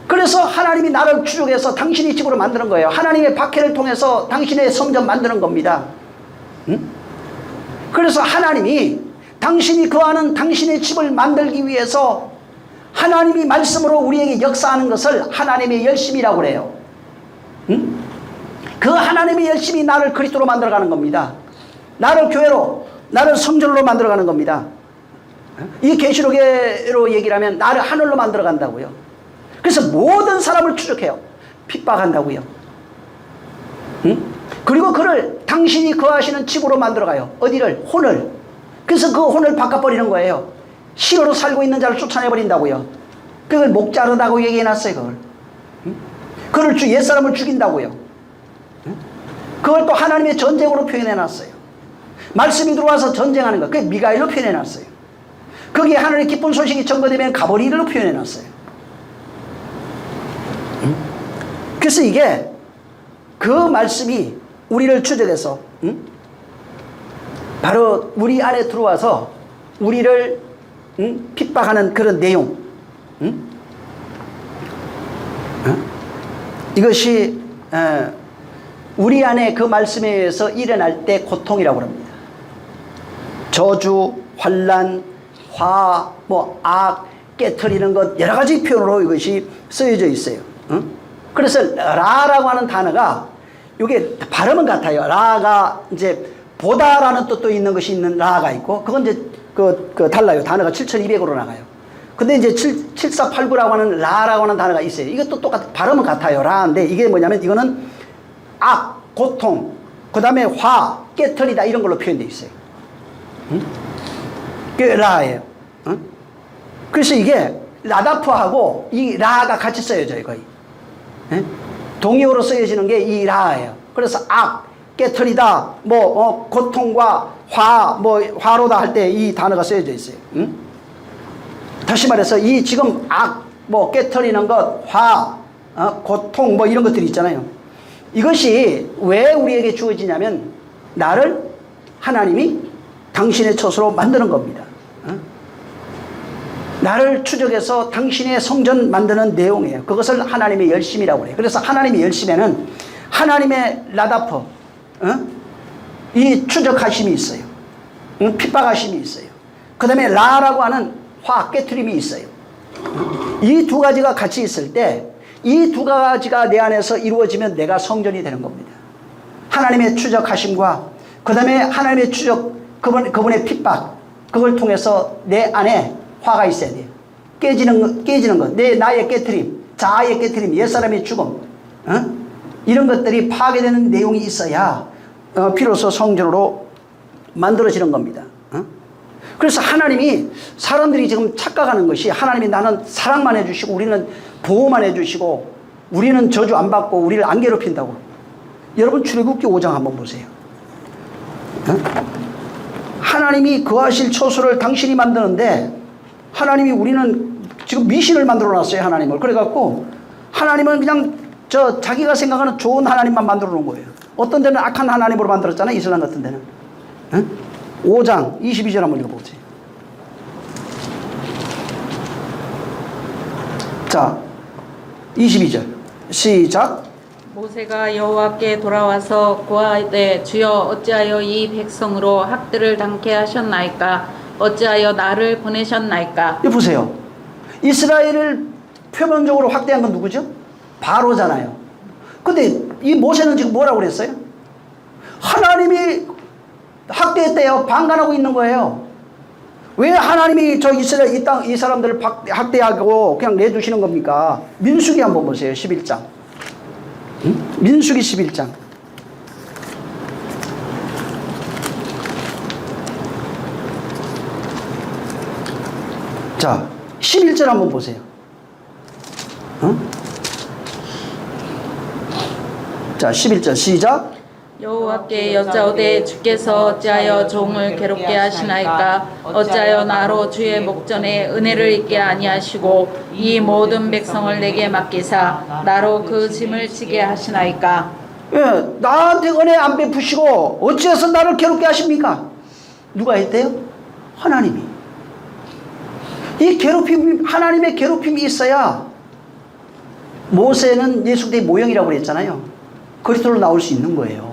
S1: 그래서 하나님이 나를 추적해서 당신의 집으로 만드는 거예요. 하나님의 박해를 통해서 당신의 성전 만드는 겁니다. 응? 그래서 하나님이 당신이 거하는 당신의 집을 만들기 위해서 하나님이 말씀으로 우리에게 역사하는 것을 하나님의 열심이라고 그래요. 응? 그 하나님의 열심이 나를 그리스도로 만들어가는 겁니다. 나를 교회로, 나를 성전으로 만들어가는 겁니다. 이 계시록으로 얘기를 하면 나를 하늘로 만들어간다고요. 그래서 모든 사람을 추적해요. 핍박한다고요. 응? 그리고 그를 당신이 거하시는 집으로 만들어가요. 어디를? 혼을. 그래서 그 혼을 바꿔버리는 거예요. 신으로 살고 있는 자를 쫓아내버린다고요. 그걸 목 자르다고 얘기해놨어요. 그걸. 응? 그를 옛사람을 죽인다고요. 응? 그걸 또 하나님의 전쟁으로 표현해놨어요. 말씀이 들어와서 전쟁하는 거. 그게 미가엘로 표현해놨어요. 거기에 하나님의 기쁜 소식이 전거되면 가버리를로 표현해놨어요. 그래서 이게 그 말씀이 우리를 추적해서 바로 우리 안에 들어와서 우리를 핍박하는 그런 내용, 이것이 우리 안에 그 말씀에 의해서 일어날 때 고통이라고 합니다. 저주, 환난, 화, 악, 깨트리는 것 여러 가지 표현으로 이것이 쓰여져 있어요. 그래서 라라고 하는 단어가 이게 발음은 같아요. 라가 이제 보다라는 뜻도 있는 것이 있는 라가 있고, 그건 이제 달라요. 단어가 7,200으로 나가요. 근데 이제 7489라고 하는 라라고 하는 단어가 있어요. 이것도 똑같아. 발음은 같아요. 라인데 이게 뭐냐면 이거는 악, 고통, 그 다음에 화, 깨트리다 이런 걸로 표현되어 있어요. 응? 그게 라예요. 응? 그래서 이게 라다프하고 이 라가 같이 쓰여져요. 거의. 응? 동의어로 쓰여지는 게 이 라예요. 그래서 악, 깨트리다, 고통과 화, 화로다 할 때 이 단어가 쓰여져 있어요. 응? 다시 말해서 이 지금 악, 깨트리는 것, 화, 고통 이런 것들이 있잖아요. 이것이 왜 우리에게 주어지냐면 나를 하나님이 당신의 처소로 만드는 겁니다. 나를 추적해서 당신의 성전 만드는 내용이에요. 그것을 하나님의 열심이라고 해요. 그래서 하나님의 열심에는 하나님의 라다프, 이 추적하심이 있어요. 핍박하심이 있어요. 그 다음에 라라고 하는 화, 깨트림이 있어요. 이 두 가지가 같이 있을 때 이 두 가지가 내 안에서 이루어지면 내가 성전이 되는 겁니다. 하나님의 추적하심과 그 다음에 하나님의 추적, 그분의 핍박, 그걸 통해서 내 안에 화가 있어야 돼요. 깨지는 것, 나의 깨트림, 자아의 깨트림, 옛사람의 죽음, 이런 것들이 파괴되는 내용이 있어야 비로소 성전으로 만들어지는 겁니다. 그래서 하나님이 사람들이 지금 착각하는 것이 하나님이 나는 사랑만 해주시고 우리는 보호만 해주시고 우리는 저주 안 받고 우리를 안 괴롭힌다고. 여러분 출애굽기 5장 한번 보세요. 하나님이 거하실 처소를 당신이 만드는데 하나님이 우리는 지금 미신을 만들어 놨어요. 하나님을. 그래갖고 하나님은 그냥 자기가 생각하는 좋은 하나님만 만들어 놓은 거예요. 어떤 데는 악한 하나님으로 만들었잖아요. 이슬람 같은 데는. 5장 22절 한번 읽어보세요. 자, 22절 시작.
S2: 모세가 여호와께 돌아와서 구하되 주여 어찌하여 이 백성으로 학대를 당케 하셨나이까? 어찌하여 나를 보내셨나이까?
S1: 여기 보세요. 이스라엘을 표면적으로 확대한 건 누구죠? 바로잖아요. 근데 이 모세는 지금 뭐라고 그랬어요? 하나님이 학대했대요. 방관하고 있는 거예요. 왜 하나님이 저 이스라엘 이 사람들을 학대하고 그냥 내두시는 겁니까? 민수기 한번 보세요. 11장. 민수기 11장. 자, 11절 한번 보세요. 자, 11절 시작.
S2: 여호와께 여짜오되 주께서 어찌하여 종을 괴롭게 하시나이까? 어찌하여 나로 주의 목전에 은혜를 잊게 아니하시고 이 모든 백성을 내게 맡기사 나로 그 짐을 지게 하시나이까?
S1: 예, 나한테 은혜 안 베푸시고 어찌해서 나를 괴롭게 하십니까? 누가 했대요? 하나님이. 이 괴롭힘, 하나님의 괴롭힘이 있어야 모세는 예수 그리스도의 모형이라고 그랬잖아요. 그리스도로 나올 수 있는 거예요.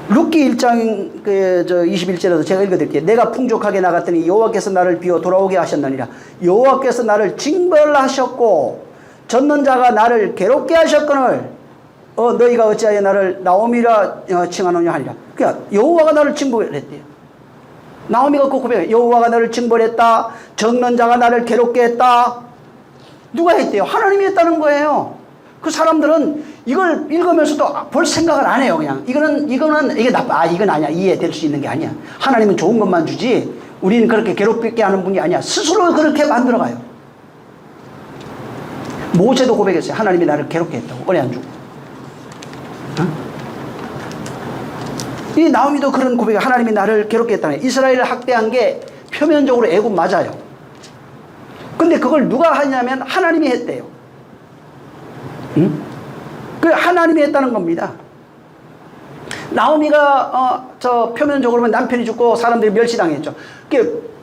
S1: 룻기 1장 21절에서 제가 읽어드릴게요. 내가 풍족하게 나갔더니 여호와께서 나를 비워 돌아오게 하셨느니라. 여호와께서 나를 징벌하셨고 젖는 자가 나를 괴롭게 하셨거늘 너희가 어찌하여 나를 나오미라 칭하느냐 하니라. 그러니까 여호와가 나를 징벌했대요. 나오미가 그 고백해요. 여호와가 나를 징벌했다. 젖는 자가 나를 괴롭게 했다. 누가 했대요? 하나님이 했다는 거예요. 그 사람들은 이걸 읽으면서도 볼 생각을 안 해요. 그냥 이게 나빠. 이건 아니야. 이해될 수 있는 게 아니야. 하나님은 좋은 것만 주지 우리는 그렇게 괴롭게 하는 분이 아니야. 스스로 그렇게 만들어가요. 모세도 고백했어요. 하나님이 나를 괴롭게 했다고. 은혜 안 주고. 이 나오미도 그런 고백을 하나님이 나를 괴롭게 했다는 거예요. 이스라엘을 학대한 게 표면적으로 애굽 맞아요. 근데 그걸 누가 하냐면 하나님이 했대요. 그 하나님이 했다는 겁니다. 나오미가 표면적으로 보면 남편이 죽고 사람들이 멸시당했죠.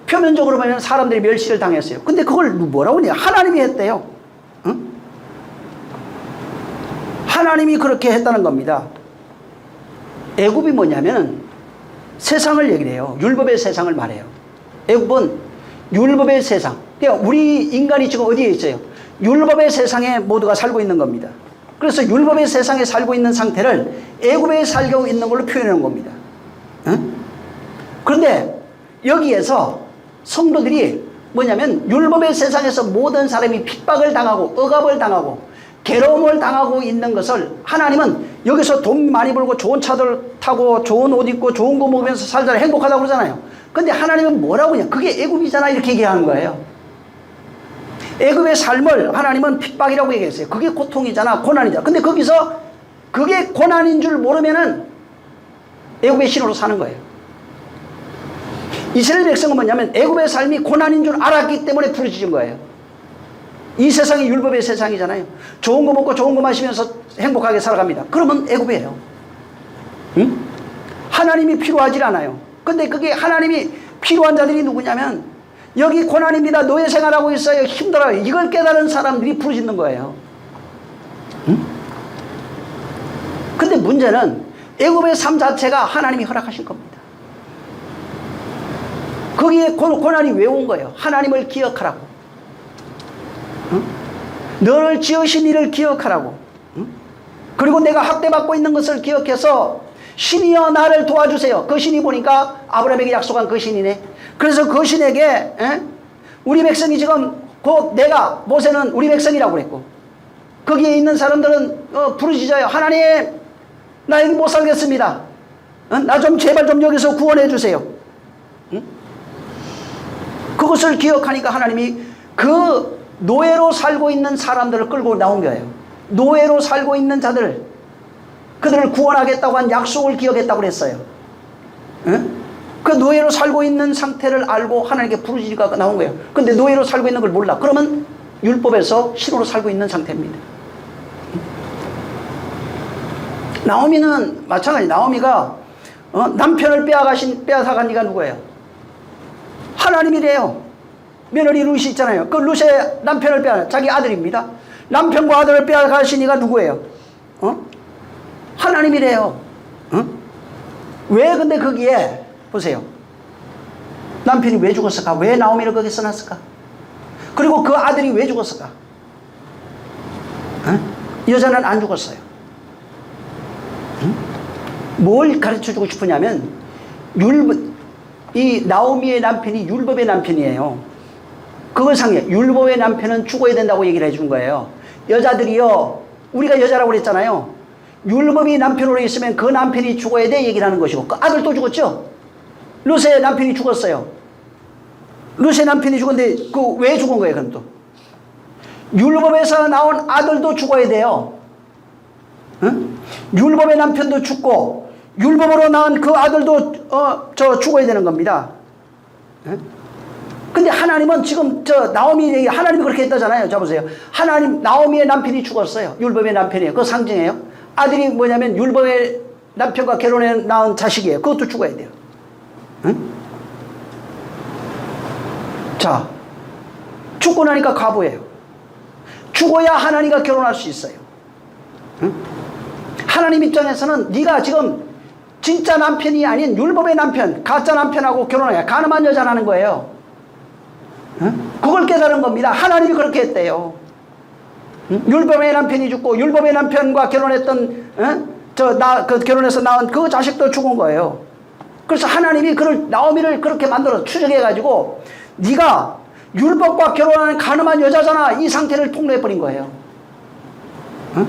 S1: 표면적으로 보면 사람들이 멸시를 당했어요. 근데 그걸 뭐라고 하냐? 하나님이 했대요. 하나님이 그렇게 했다는 겁니다. 애굽이 뭐냐면 세상을 얘기를 해요. 율법의 세상을 말해요. 애굽은 율법의 세상. 그러니까 우리 인간이 지금 어디에 있어요? 율법의 세상에 모두가 살고 있는 겁니다. 그래서 율법의 세상에 살고 있는 상태를 애굽에 살고 있는 걸로 표현하는 겁니다. 응? 그런데 여기에서 성도들이 뭐냐면 율법의 세상에서 모든 사람이 핍박을 당하고 억압을 당하고 괴로움을 당하고 있는 것을 하나님은 여기서 돈 많이 벌고 좋은 차들 타고 좋은 옷 입고 좋은 거 먹으면서 살잖아 행복하다고 그러잖아요. 근데 하나님은 뭐라고 그냥 그게 애굽이잖아 이렇게 얘기하는 거예요. 애굽의 삶을 하나님은 핍박이라고 얘기했어요. 그게 고통이잖아 고난이잖아. 근데 거기서 그게 고난인 줄 모르면은 애굽의 신으로 사는 거예요. 이스라엘 백성은 뭐냐면 애굽의 삶이 고난인 줄 알았기 때문에 부르짖은 거예요. 이 세상이 율법의 세상이잖아요. 좋은 거 먹고 좋은 거 마시면서 행복하게 살아갑니다. 그러면 애굽이에요. 응? 하나님이 필요하지 않아요. 근데 그게 하나님이 필요한 자들이 누구냐면 여기 고난입니다. 노예 생활하고 있어요. 힘들어요. 이걸 깨달은 사람들이 부르짖는 거예요. 응? 근데 문제는 애굽의 삶 자체가 하나님이 허락하신 겁니다. 거기에 고난이 왜 온 거예요? 하나님을 기억하라고. 응? 너를 지으신 이를 기억하라고. 응? 그리고 내가 학대받고 있는 것을 기억해서 신이여 나를 도와주세요. 그 신이 보니까 아브라함에게 약속한 그 신이네. 그래서 그 신에게 우리 백성이 지금 곧 내가 모세는 우리 백성이라고 그랬고 거기에 있는 사람들은 부르짖어요. 하나님 나 여기 못 살겠습니다. 나 좀 제발 좀 여기서 구원해 주세요. 응? 그것을 기억하니까 하나님이 그 노예로 살고 있는 사람들을 끌고 나온 거예요. 노예로 살고 있는 자들 그들을 구원하겠다고 한 약속을 기억했다고 그랬어요. 응? 그 노예로 살고 있는 상태를 알고 하나님께 부르짖기가 나온 거예요. 근데 노예로 살고 있는 걸 몰라. 그러면 율법에서 신으로 살고 있는 상태입니다. 나오미는 마찬가지. 나오미가 남편을 빼앗아간 이가 누구예요? 하나님이래요. 며느리 룻이 있잖아요. 그 룻의 남편을 자기 아들입니다. 남편과 아들을 빼앗아가신 이가 누구예요? 하나님이래요. 왜 근데 거기에 보세요. 남편이 왜 죽었을까? 왜 나오미를 거기에 써놨을까? 그리고 그 아들이 왜 죽었을까? 여자는 안 죽었어요. 뭘 가르쳐주고 싶으냐면 이 나오미의 남편이 율법의 남편이에요. 그걸 상해. 율법의 남편은 죽어야 된다고 얘기를 해준 거예요. 여자들이요. 우리가 여자라고 그랬잖아요. 율법이 남편으로 있으면 그 남편이 죽어야 돼 얘기를 하는 것이고 그 아들도 죽었죠. 룻의 남편이 죽었어요. 룻의 남편이 죽었는데 그 왜 죽은 거예요? 그럼 또 율법에서 나온 아들도 죽어야 돼요. 응? 율법의 남편도 죽고 율법으로 낳은 그 아들도 죽어야 되는 겁니다. 응? 근데 하나님은 지금 나오미 하나님이 그렇게 했다잖아요. 자 보세요. 하나님 나오미의 남편이 죽었어요. 율법의 남편이에요. 그거 상징이에요. 아들이 뭐냐면 율법의 남편과 결혼해 낳은 자식이에요. 그것도 죽어야 돼요. 응? 자, 죽고 나니까 과부예요. 죽어야 하나님과 결혼할 수 있어요. 응? 하나님 입장에서는 네가 지금 진짜 남편이 아닌 율법의 남편, 가짜 남편하고 결혼해야 가늠한 여자라는 거예요. 응? 그걸 깨달은 겁니다. 하나님이 그렇게 했대요. 응? 율법의 남편이 죽고 율법의 남편과 결혼했던 결혼해서 낳은 그 자식도 죽은 거예요. 그래서 하나님이 나오미를 그렇게 만들어 추적해가지고 네가 율법과 결혼하는 가늠한 여자잖아. 이 상태를 통로해버린 거예요. 응?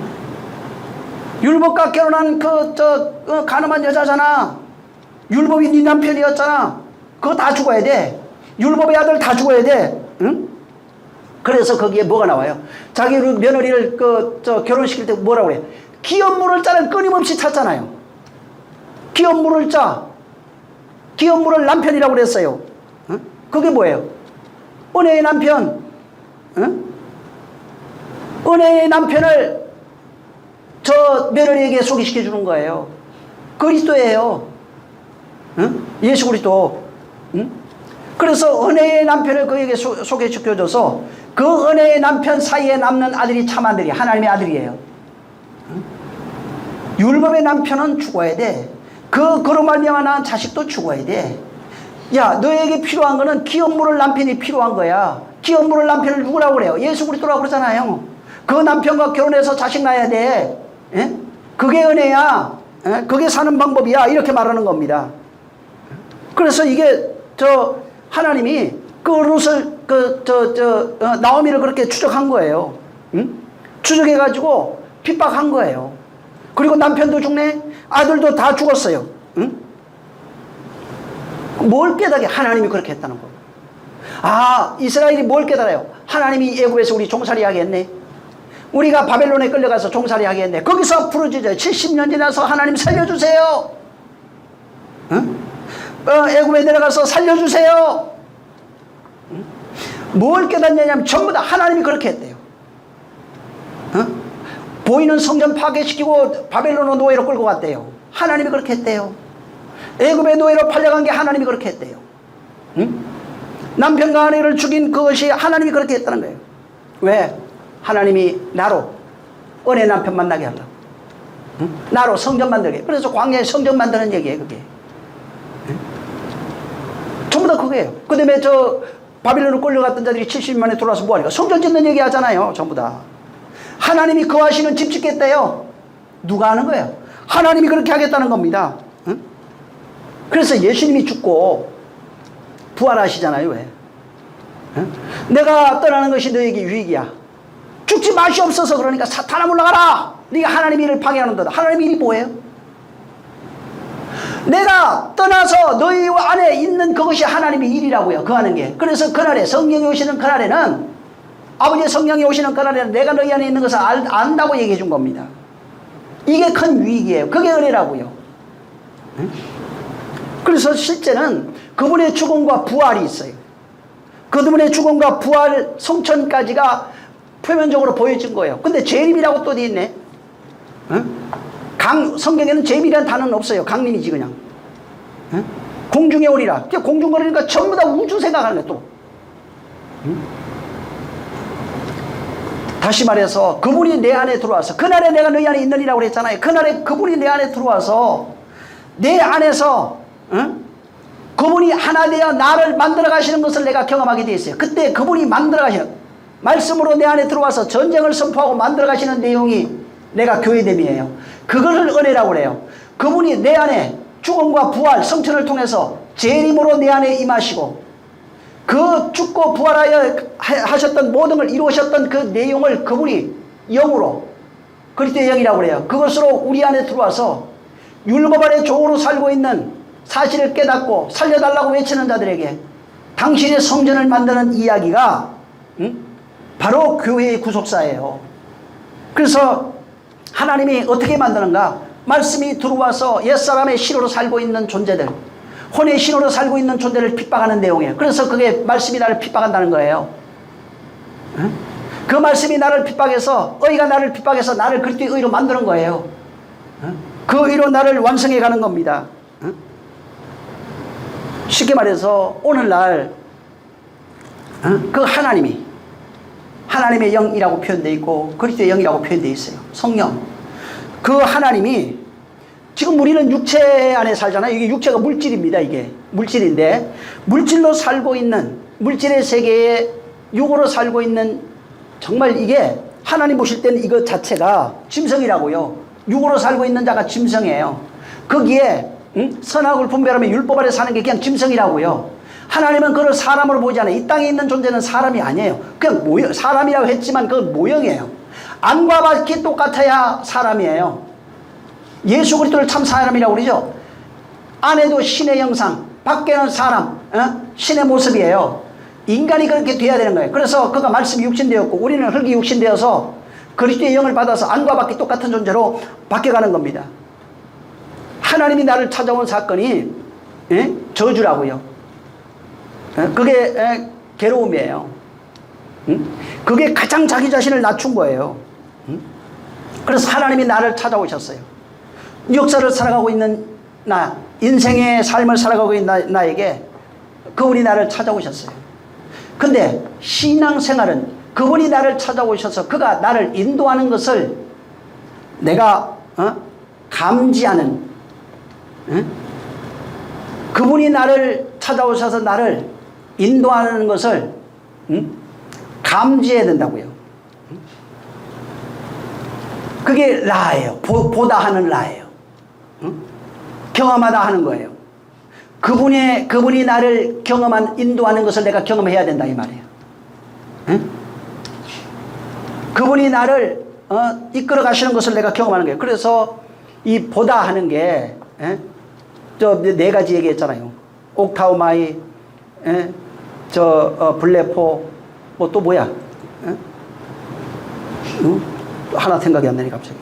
S1: 율법과 결혼한 가늠한 여자잖아. 율법이 네 남편이었잖아. 그거 다 죽어야 돼. 율법의 아들 다 죽어야 돼. 응? 그래서 거기에 뭐가 나와요? 자기 며느리를 결혼시킬 때 뭐라고 그래? 기업 물을 자는 끊임없이 찾잖아요. 기업 물을 자. 기업 물을 남편이라고 그랬어요. 응? 그게 뭐예요? 은혜의 남편. 응? 은혜의 남편을 며느리에게 소개시켜 주는 거예요. 그리스도예요. 응? 예수 그리스도. 응? 그래서 은혜의 남편을 그에게 소개시켜줘서 그 은혜의 남편 사이에 남는 아들이 참 아들이 하나님의 아들이에요. 응? 율법의 남편은 죽어야 돼. 그로 말미암아 낳은 자식도 죽어야 돼. 야, 너에게 필요한 거는 기업 물을 남편이 필요한 거야. 기업 물을 남편을 누구라고 그래요? 예수 그리스도라고 그러잖아요. 그 남편과 결혼해서 자식 낳아야 돼. 예? 그게 은혜야. 예? 그게 사는 방법이야. 이렇게 말하는 겁니다. 그래서 이게 하나님이 그 룻을 나오미를 그렇게 추적한 거예요. 응? 추적해가지고 핍박한 거예요. 그리고 남편도 죽네, 아들도 다 죽었어요. 응? 뭘 깨닫게? 하나님이 그렇게 했다는 거예요. 아, 이스라엘이 뭘 깨달아요? 하나님이 애굽에서 우리 종살이 하게 했네. 우리가 바벨론에 끌려가서 종살이 하게 했네. 거기서 부르짖어요. 70년 지나서 하나님 살려주세요. 응? 애굽에 내려가서 살려주세요. 응? 뭘 깨닫냐면 전부 다 하나님이 그렇게 했대요. 응? 보이는 성전 파괴시키고 바벨론 노예로 끌고 갔대요. 하나님이 그렇게 했대요. 애굽의 노예로 팔려간 게 하나님이 그렇게 했대요. 응? 남편과 아내를 죽인 그것이 하나님이 그렇게 했다는 거예요. 왜? 하나님이 나로 은혜 남편 만나게 하려고. 응? 나로 성전 만들게. 그래서 광야에 성전 만드는 얘기예요, 그게. 응? 전부 다 그거예요. 그 다음에 바빌론으로 끌려갔던 자들이 70년 만에 돌아와서 뭐하니까? 성전 짓는 얘기 하잖아요, 전부 다. 하나님이 거하시는 집 짓겠대요. 누가 하는 거예요? 하나님이 그렇게 하겠다는 겁니다. 응? 그래서 예수님이 죽고 부활하시잖아요. 왜? 응? 내가 떠나는 것이 너에게 유익이야. 죽지 마시옵소서. 그러니까 사탄아 물러가라. 네가 하나님 일을 파괴하는도다. 하나님 일이 뭐예요? 내가 떠나서 너희 안에 있는 그것이 하나님의 일이라고요. 그 하는 게. 그래서 그날에 성령이 오시는 그날에는, 아버지의 성령이 오시는 그날에는 내가 너희 안에 있는 것을 안다고 얘기해 준 겁니다. 이게 큰 유익이에요. 그게 은혜라고요. 응? 그래서 실제는 그분의 죽음과 부활이 있어요. 그분의 죽음과 부활 성천까지가 표면적으로 보여진 거예요. 근데 재림이라고 또 돼 있네. 응? 성경에는 재림이라는 단어는 없어요. 강림이지 그냥. 응? 공중에 오리라. 공중 거리니까 전부 다 우주 생각하는 거야 또. 응? 다시 말해서 그분이 내 안에 들어와서, 그날에 내가 너희 안에 있느니라고 그랬잖아요. 그날에 그분이 내 안에 들어와서 내 안에서, 응? 그분이 하나 되어 나를 만들어 가시는 것을 내가 경험하게 돼 있어요. 그때 그분이 만들어 가시는, 말씀으로 내 안에 들어와서 전쟁을 선포하고 만들어 가시는 내용이 내가 교회됨이에요. 그거를 은혜라고 그래요. 그분이 내 안에 죽음과 부활 성천을 통해서 재림으로 내 안에 임하시고, 그 죽고 부활하여 하셨던 모든 걸 이루셨던 그 내용을 그분이 영으로, 그리스도의 영이라고 그래요. 그것으로 우리 안에 들어와서 율법 아래 종으로 살고 있는 사실을 깨닫고 살려달라고 외치는 자들에게 당신의 성전을 만드는 이야기가, 바로 교회의 구속사예요. 그래서 하나님이 어떻게 만드는가? 말씀이 들어와서 옛사람의 신으로 살고 있는 존재들, 혼의 신으로 살고 있는 존재를 핍박하는 내용이에요. 그래서 그게 말씀이 나를 핍박한다는 거예요. 그 말씀이 나를 핍박해서, 의가 나를 핍박해서 나를 그리스도의 의로 만드는 거예요. 그 의로 나를 완성해 가는 겁니다. 쉽게 말해서 오늘날 그 하나님이 하나님의 영이라고 표현되어 있고 그리스도의 영이라고 표현되어 있어요. 성령. 그 하나님이, 지금 우리는 육체 안에 살잖아요. 이게 육체가 물질입니다. 이게 물질인데, 물질로 살고 있는, 물질의 세계에 육으로 살고 있는, 정말 이게 하나님 보실 때는 이것 자체가 짐승이라고요. 육으로 살고 있는 자가 짐승이에요. 거기에 선악을 분별하며 율법 아래 사는 게 그냥 짐승이라고요. 하나님은 그를 사람으로 보지 않아요. 이 땅에 있는 존재는 사람이 아니에요. 그냥 모형, 사람이라고 했지만 그건 모형이에요. 안과 밖이 똑같아야 사람이에요. 예수 그리스도를 참 사람이라고 그러죠. 안에도 신의 형상, 밖에는 사람, 신의 모습이에요. 인간이 그렇게 돼야 되는 거예요. 그래서 그가 말씀이 육신되었고 우리는 흙이 육신되어서 그리스도의 영을 받아서 안과 밖이 똑같은 존재로 바뀌어가는 겁니다. 하나님이 나를 찾아온 사건이 저주라고요. 그게 괴로움이에요. 그게 가장 자기 자신을 낮춘 거예요. 그래서 하나님이 나를 찾아오셨어요. 역사를 살아가고 있는 나, 인생의 삶을 살아가고 있는 나에게 그분이 나를 찾아오셨어요. 근데 신앙생활은 그분이 나를 찾아오셔서 그가 나를 인도하는 것을 내가 감지하는, 그분이 나를 찾아오셔서 나를 인도하는 것을 감지해야 된다고요. 그게 라예요. 보다 하는 라예요. 응? 경험하다 하는 거예요. 그분이 나를 인도하는 것을 내가 경험해야 된다 이 말이에요. 응? 그분이 나를 이끌어 가시는 것을 내가 경험하는 거예요. 그래서 이 보다 하는 게 저 네 가지 얘기했잖아요. 옥타우마이, 블레포, 뭐 또 뭐야? 하나 생각이 안 나네 갑자기.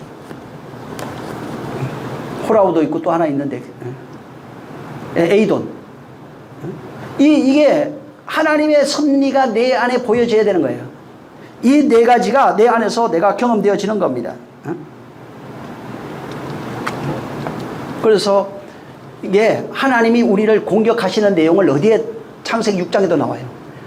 S1: 호라우도 있고 또 하나 있는데 에이돈. 이게 하나님의 섭리가 내 안에 보여져야 되는 거예요. 이 네 가지가 내 안에서 내가 경험되어지는 겁니다. 그래서 이게 하나님이 우리를 공격하시는 내용을 어디에 창세기 6장에도 나와요.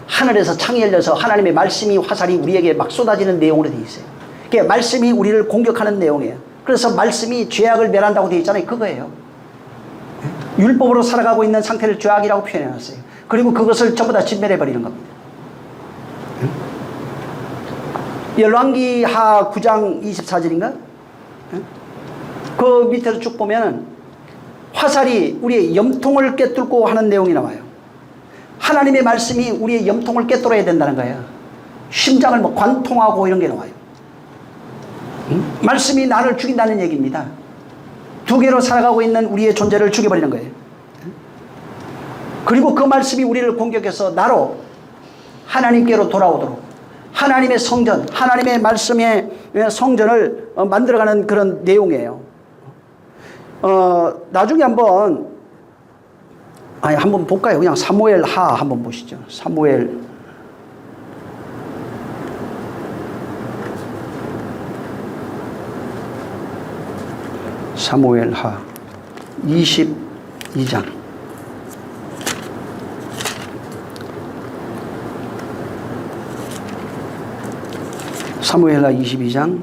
S1: 하늘에서 창이 열려서 하나님의 말씀이 화살이 우리에게 막 쏟아지는 내용으로 되어 있어요. 그게 말씀이 우리를 공격하는 내용이에요. 그래서 말씀이 죄악을 멸한다고 되어 있잖아요. 그거예요. 율법으로 살아가고 있는 상태를 죄악이라고 표현해놨어요. 그리고 그것을 전부 다 진멸해버리는 겁니다. 열왕기하 9장 24절인가? 그 밑에서 쭉 보면 화살이 우리의 염통을 꿰뚫고 하는 내용이 나와요. 하나님의 말씀이 우리의 염통을 꿰뚫어야 된다는 거예요. 심장을 뭐 관통하고 이런 게 나와요. 말씀이 나를 죽인다는 얘기입니다. 두 개로 살아가고 있는 우리의 존재를 죽여버리는 거예요. 그리고 그 말씀이 우리를 공격해서 나로 하나님께로 돌아오도록 하나님의 성전, 하나님의 말씀의 성전을 만들어가는 그런 내용이에요. 나중에 한번 볼까요? 그냥 사무엘 하 한번 보시죠. 사무엘 하 22장. 사무엘하 22장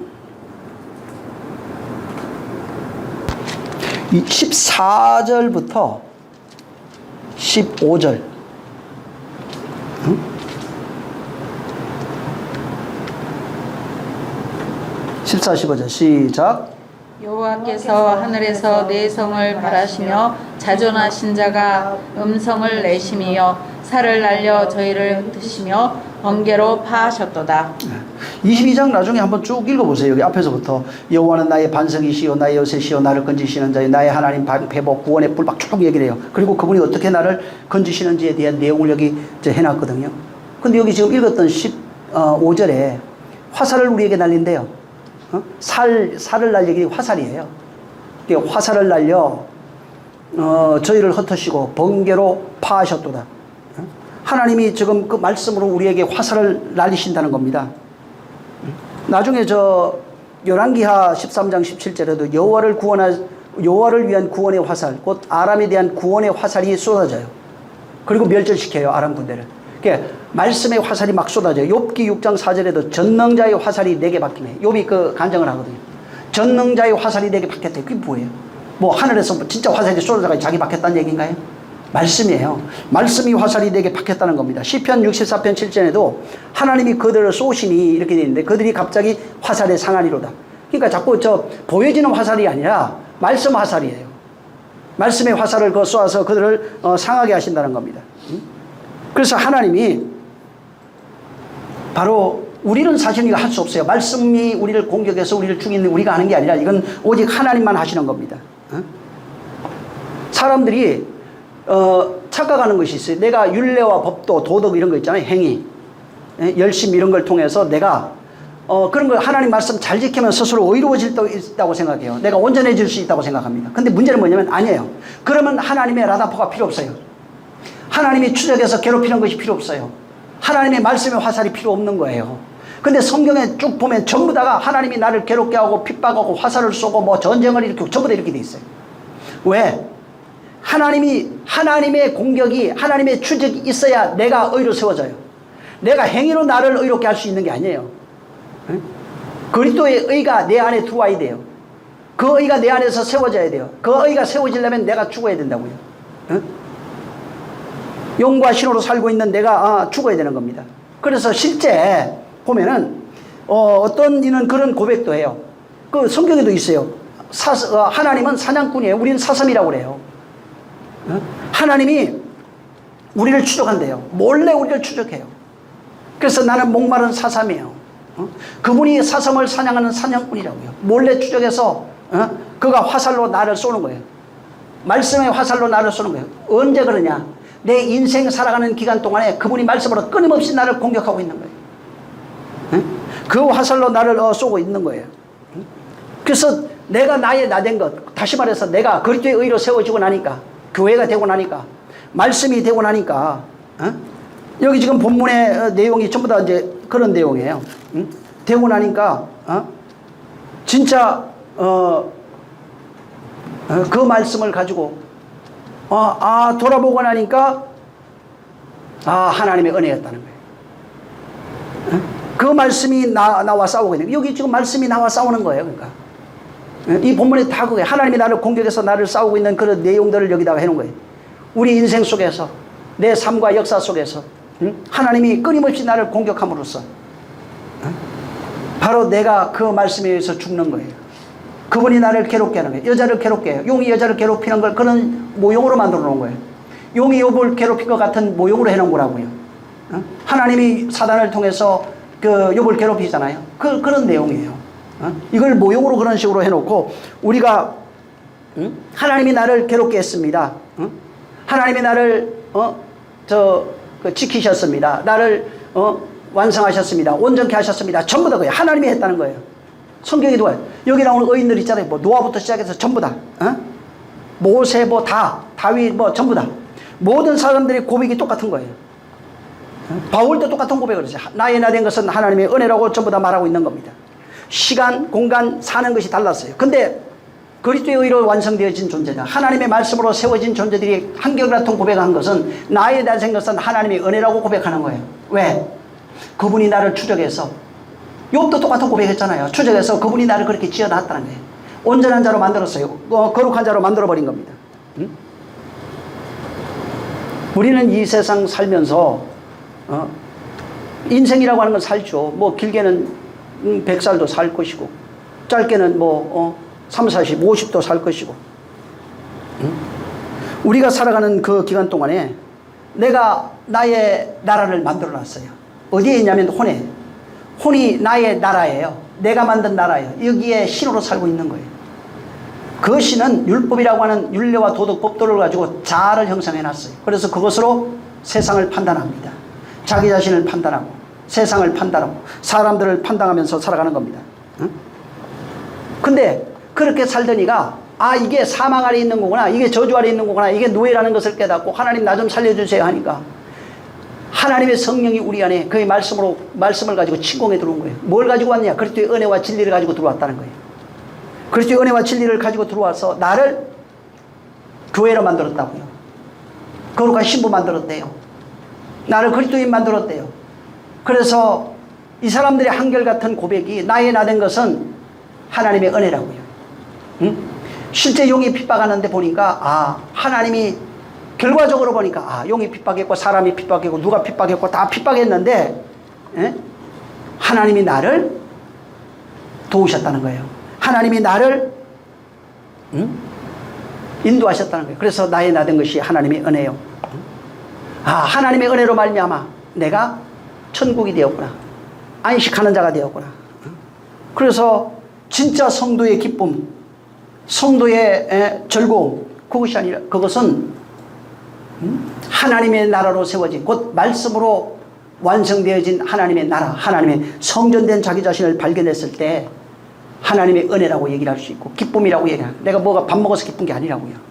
S1: 14절부터 15절. 14, 15절 시작.
S2: 여호와께서 하늘에서 내 성을 바라시며 자존하신 자가 음성을 내시며 살을 날려 저희를 흩으시며 번개로 파하셨도다.
S1: 22장 나중에 한번 쭉 읽어보세요. 여기 앞에서부터 여호와는 나의 반석이시요 나의 요새시요 나를 건지시는 자요 나의 하나님 회복 구원의 뿔 막 쭉 얘기를 해요. 그리고 그분이 어떻게 나를 건지시는지에 대한 내용을 여기 해놨거든요. 근데 여기 지금 읽었던 15절에 화살을 우리에게 날린대요. 살을 날리기 화살이에요. 화살을 날려 저희를 흩으시고 번개로 파하셨도다. 하나님이 지금 그 말씀으로 우리에게 화살을 날리신다는 겁니다. 나중에 열왕기하 13장 17절에도 여호와를 위한 구원의 화살, 곧 아람에 대한 구원의 화살이 쏟아져요. 그리고 멸절시켜요, 아람 군대를. 그러니까 말씀의 화살이 막 쏟아져요. 욥기 6장 4절에도 전능자의 화살이 내게 박히네. 욥이 그 간증을 하거든요. 전능자의 화살이 내게 박혔대. 그게 뭐예요? 뭐 하늘에서 진짜 화살이 쏟아져가 자기 박혔다는 얘기인가요? 말씀이에요. 말씀이 화살이 내게 박혔다는 겁니다. 시편 64편 7절에도 하나님이 그들을 쏘시니 이렇게 되어 있는데 그들이 갑자기 화살에 상하리로다. 그러니까 자꾸 보여지는 화살이 아니라 말씀 화살이에요. 말씀의 화살을 쏘아서 그들을 상하게 하신다는 겁니다. 그래서 하나님이 바로 우리는 사실 이거 할 수 없어요. 말씀이 우리를 공격해서 우리를 죽이는 우리가 하는 게 아니라 이건 오직 하나님만 하시는 겁니다. 사람들이 착각하는 것이 있어요. 내가 율례와 법도 도덕 이런 거 있잖아요. 행위, 열심 이런 걸 통해서 내가 그런 걸 하나님 말씀 잘 지키면 스스로 의로워질 수 있다고 생각해요. 내가 온전해질 수 있다고 생각합니다. 근데 문제는 뭐냐면 아니에요. 그러면 하나님의 라다포가 필요 없어요. 하나님이 추적해서 괴롭히는 것이 필요 없어요. 하나님의 말씀의 화살이 필요 없는 거예요. 근데 성경에 쭉 보면 전부 다가 하나님이 나를 괴롭게 하고 핍박하고 화살을 쏘고 뭐 전쟁을 일으키고 전부 다 이렇게 돼 있어요. 왜? 하나님의 공격이 하나님의 추적이 있어야 내가 의로 세워져요. 내가 행위로 나를 의롭게 할 수 있는 게 아니에요. 그리스도의 의가 내 안에 들어와야 돼요. 그 의가 내 안에서 세워져야 돼요. 그 의가 세워지려면 내가 죽어야 된다고요. 영과 신으로 살고 있는 내가 죽어야 되는 겁니다. 그래서 실제 보면은 어떤 이는 그런 고백도 해요. 그 성경에도 있어요. 하나님은 사냥꾼이에요. 우리는 사슴이라고 그래요. 하나님이 우리를 추적한대요. 몰래 우리를 추적해요. 그래서 나는 목마른 사슴이에요. 그분이 사슴을 사냥하는 사냥꾼이라고요. 몰래 추적해서 그가 화살로 나를 쏘는 거예요. 말씀의 화살로 나를 쏘는 거예요. 언제 그러냐? 내 인생 살아가는 기간 동안에 그분이 말씀으로 끊임없이 나를 공격하고 있는 거예요. 그 화살로 나를 쏘고 있는 거예요. 그래서 내가 나의 나된 것, 다시 말해서 내가 그리스도의 의로 세워지고 나니까, 교회가 되고 나니까, 말씀이 되고 나니까, 여기 지금 본문의 내용이 전부 다 이제 그런 내용이에요. 되고 나니까, 진짜, 그 말씀을 가지고, 돌아보고 나니까, 하나님의 은혜였다는 거예요. 그 말씀이 나와 싸우고 있는 거예요. 여기 지금 말씀이 나와 싸우는 거예요. 그러니까. 이 본문에 다 그거예요. 하나님이 나를 공격해서 나를 싸우고 있는 그런 내용들을 여기다가 해놓은 거예요. 우리 인생 속에서, 내 삶과 역사 속에서, 하나님이 끊임없이 나를 공격함으로써, 바로 내가 그 말씀에 의해서 죽는 거예요. 그분이 나를 괴롭게 하는 거예요. 여자를 괴롭게 해요. 용이 여자를 괴롭히는 걸 그런 모형으로 만들어 놓은 거예요. 용이 욥을 괴롭힌 것 같은 모형으로 해놓은 거라고요. 하나님이 사단을 통해서 그 욥을 괴롭히잖아요. 그런 내용이에요. 이걸 모형으로 그런 식으로 해놓고 우리가 하나님이 나를 괴롭게 했습니다. 하나님이 나를 지키셨습니다. 나를 완성하셨습니다. 온전케 하셨습니다. 전부 다 그예요. 하나님이 했다는 거예요. 성경에 누가 여기 나오는 의인들 있잖아요. 뭐 노아부터 시작해서 전부 다 모세 다윗 전부 다 모든 사람들의 고백이 똑같은 거예요. 바울도 똑같은 고백을 했어요. 나의 나 된 것은 하나님의 은혜라고 전부 다 말하고 있는 겁니다. 시간, 공간, 사는 것이 달랐어요. 근데 그리스도의 의로 완성되어진 존재다. 하나님의 말씀으로 세워진 존재들이 한결같은 고백한 것은 나의 나 된 것은 하나님의 은혜라고 고백하는 거예요. 왜? 그분이 나를 추적해서 욥도 똑같은 고백했잖아요. 추적해서 그분이 나를 그렇게 지어놨다는 거예요. 온전한 자로 만들었어요. 거룩한 자로 만들어버린 겁니다. 우리는 이 세상 살면서 인생이라고 하는 건 살죠. 뭐 길게는 100살도 살 것이고 짧게는 3, 40, 50도 살 것이고 우리가 살아가는 그 기간 동안에 내가 나의 나라를 만들어 놨어요. 어디에 있냐면 혼이 나의 나라예요. 내가 만든 나라예요. 여기에 신으로 살고 있는 거예요. 그 신은 율법이라고 하는 율례와 도덕 법도를 가지고 자아를 형성해 놨어요. 그래서 그것으로 세상을 판단합니다. 자기 자신을 판단하고 세상을 판단하고 사람들을 판단하면서 살아가는 겁니다. 근데 그렇게 살던 이가 이게 사망 아래 있는 거구나, 이게 저주 아래 있는 거구나, 이게 노예라는 것을 깨닫고 하나님 나 좀 살려주세요 하니까 하나님의 성령이 우리 안에 그의 말씀을 가지고 침공해 들어온 거예요. 뭘 가지고 왔냐? 그리스도의 은혜와 진리를 가지고 들어왔다는 거예요. 그리스도의 은혜와 진리를 가지고 들어와서 나를 교회로 만들었다고요. 거룩한 신부 만들었대요. 나를 그리스도인 만들었대요. 그래서 이 사람들의 한결같은 고백이 나의 나 된 것은 하나님의 은혜라고요. 실제 용이 핍박하는데 보니까 하나님이 결과적으로 보니까 용이 핍박했고 사람이 핍박했고 누가 핍박했고 다 핍박했는데 하나님이 나를 도우셨다는 거예요. 하나님이 나를 인도하셨다는 거예요. 그래서 나의 나 된 것이 하나님의 은혜요. 하나님의 은혜로 말미암아 내가 천국이 되었구나. 안식하는 자가 되었구나. 그래서 진짜 성도의 기쁨, 성도의 즐거움, 그것은 하나님의 나라로 세워진 곧 말씀으로 완성되어진 하나님의 나라, 하나님의 성전된 자기 자신을 발견했을 때 하나님의 은혜라고 얘기를 할 수 있고 기쁨이라고 얘기해요. 내가 뭐가 밥 먹어서 기쁜 게 아니라고요.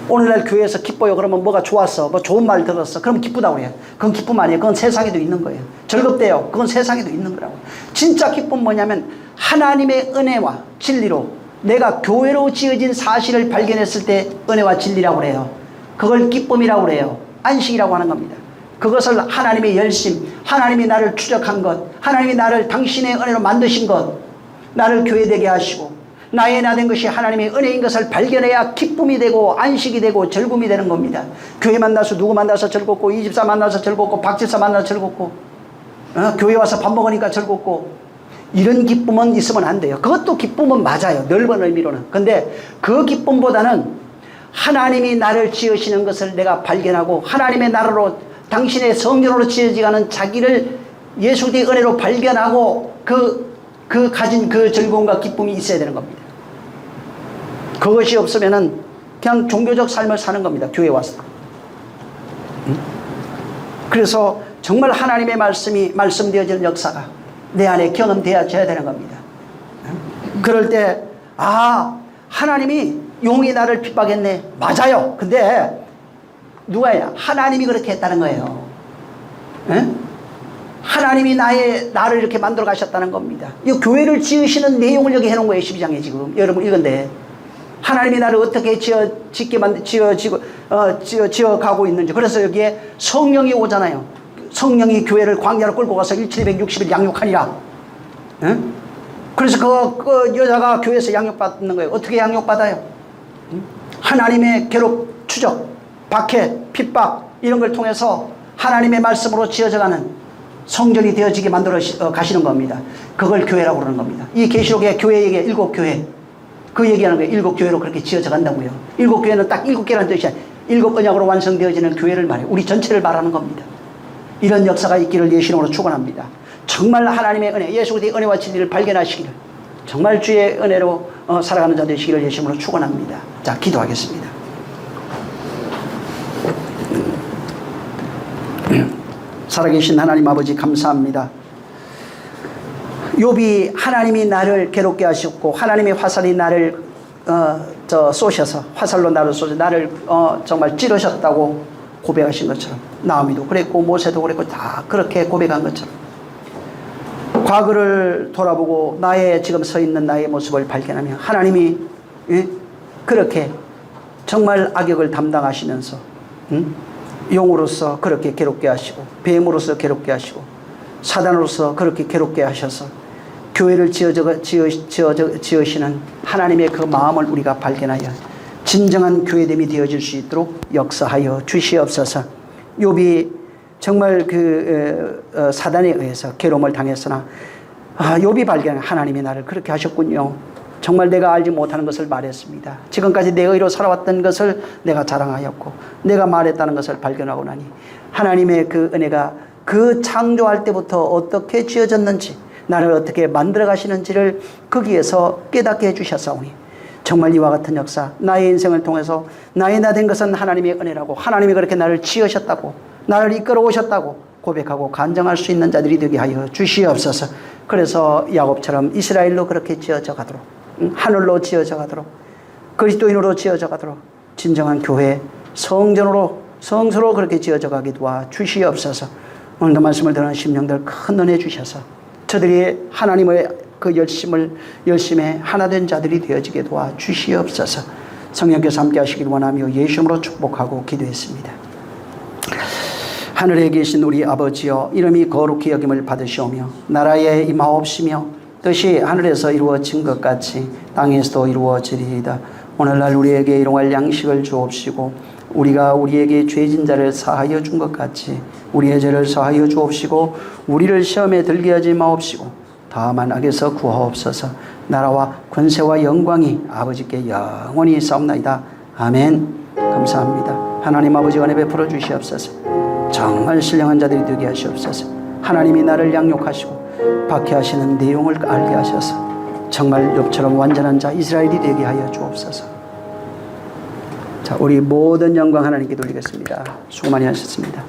S1: 오늘날 교회에서 기뻐요. 그러면 뭐가 좋았어, 뭐 좋은 말 들었어, 그럼 기쁘다고 해요. 그건 기쁨 아니에요. 그건 세상에도 있는 거예요. 즐겁대요. 그건 세상에도 있는 거라고요. 진짜 기쁨 뭐냐면 하나님의 은혜와 진리로 내가 교회로 지어진 사실을 발견했을 때 은혜와 진리라고 그래요. 그걸 기쁨이라고 그래요. 안식이라고 하는 겁니다. 그것을 하나님의 열심, 하나님이 나를 추적한 것, 하나님이 나를 당신의 은혜로 만드신 것, 나를 교회되게 하시고 나의 나 된 것이 하나님의 은혜인 것을 발견해야 기쁨이 되고 안식이 되고 즐거움이 되는 겁니다. 교회 만나서 누구 만나서 즐겁고 이 집사 만나서 즐겁고 박 집사 만나서 즐겁고 교회 와서 밥 먹으니까 즐겁고 이런 기쁨은 있으면 안 돼요. 그것도 기쁨은 맞아요. 넓은 의미로는. 근데 그 기쁨보다는 하나님이 나를 지으시는 것을 내가 발견하고 하나님의 나라로 당신의 성전으로 지어지가는 자기를 예수 그리스도의 은혜로 발견하고 그 가진 그 즐거움과 기쁨이 있어야 되는 겁니다. 그것이 없으면은 그냥 종교적 삶을 사는 겁니다. 교회 와서. 그래서 정말 하나님의 말씀이 말씀되어지는 역사가 내 안에 경험되어져야 되는 겁니다. 그럴 때 하나님이 용이 나를 핍박했네. 맞아요. 근데 누가 해요? 하나님이 그렇게 했다는 거예요. 하나님이 나를 이렇게 만들어 가셨다는 겁니다. 이 교회를 지으시는 내용을 여기 해놓은 거예요. 12장에 지금 여러분 읽은데 하나님이 나를 어떻게 지어가고 있는지. 그래서 여기에 성령이 오잖아요. 성령이 교회를 광야로 끌고 가서 1760일 양육하니라. 그래서 그 여자가 교회에서 양육받는 거예요. 어떻게 양육받아요? 하나님의 괴롭, 추적, 박해, 핍박 이런 걸 통해서 하나님의 말씀으로 지어져가는 성전이 되어지게 만들어 가시는 겁니다. 그걸 교회라고 그러는 겁니다. 이 계시록의 교회에게 7교회 그 얘기하는 거예요. 7교회로 그렇게 지어져 간다고요. 7교회는 딱 7개라는 뜻이 아니에요. 7 언약으로 완성되어지는 교회를 말해요. 우리 전체를 말하는 겁니다. 이런 역사가 있기를 예수님으로 축원합니다. 정말 하나님의 은혜, 예수 그리스도의 은혜와 진리를 발견하시기를 정말 주의 은혜로 살아가는 자 되시기를 예수님으로 축원합니다. 자, 기도하겠습니다. 살아계신 하나님 아버지 감사합니다. 욥이 하나님이 나를 괴롭게 하셨고 하나님의 화살이 나를 쏘셔서 화살로 나를 쏘셔서 나를 정말 찌르셨다고 고백하신 것처럼 나오미도 그랬고 모세도 그랬고 다 그렇게 고백한 것처럼 과거를 돌아보고 나의 지금 서 있는 나의 모습을 발견하며 하나님이 그렇게 정말 악역을 담당하시면서 용으로서 그렇게 괴롭게 하시고 뱀으로서 괴롭게 하시고 사단으로서 그렇게 괴롭게 하셔서 교회를 지으시는 하나님의 그 마음을 우리가 발견하여 진정한 교회됨이 되어질 수 있도록 역사하여 주시옵소서. 욥이 정말 사단에 의해서 괴로움을 당했으나 욥이 발견한 하나님이 나를 그렇게 하셨군요. 정말 내가 알지 못하는 것을 말했습니다. 지금까지 내 의로 살아왔던 것을 내가 자랑하였고 내가 말했다는 것을 발견하고 나니 하나님의 그 은혜가 그 창조할 때부터 어떻게 지어졌는지 나를 어떻게 만들어 가시는지를 거기에서 깨닫게 해주셨사오니 정말 이와 같은 역사 나의 인생을 통해서 나의 나 된 것은 하나님의 은혜라고 하나님이 그렇게 나를 지으셨다고 나를 이끌어 오셨다고 고백하고 간증할 수 있는 자들이 되게 하여 주시옵소서. 그래서 야곱처럼 이스라엘로 그렇게 지어져 가도록 하늘로 지어져 가도록 그리스도인으로 지어져 가도록 진정한 교회 성서로 그렇게 지어져 가게 도와 주시옵소서. 오늘도 말씀을 듣는 심령들 큰 은혜 주셔서 저들이 하나님의 그 열심에 하나된 자들이 되어지게 도와 주시옵소서. 성령께서 함께 하시길 원하며 예수님으로 축복하고 기도했습니다. 하늘에 계신 우리 아버지여 이름이 거룩히 여김을 받으시오며 나라에 임하옵시며 뜻이 하늘에서 이루어진 것 같이 땅에서도 이루어지리이다. 오늘날 우리에게 일용할 양식을 주옵시고 우리가 우리에게 죄진 자를 사하여 준 것 같이 우리의 죄를 사하여 주옵시고 우리를 시험에 들게 하지 마옵시고 다만 악에서 구하옵소서. 나라와 권세와 영광이 아버지께 영원히 있사옵나이다. 아멘. 감사합니다. 하나님 아버지 은혜 베풀어 주시옵소서. 정말 신령한 자들이 되게 하시옵소서. 하나님이 나를 양육하시고 박해하시는 내용을 알게 하셔서 정말 욥처럼 완전한 자 이스라엘이 되게 하여 주옵소서. 자, 우리 모든 영광 하나님께 돌리겠습니다. 수고 많이 하셨습니다.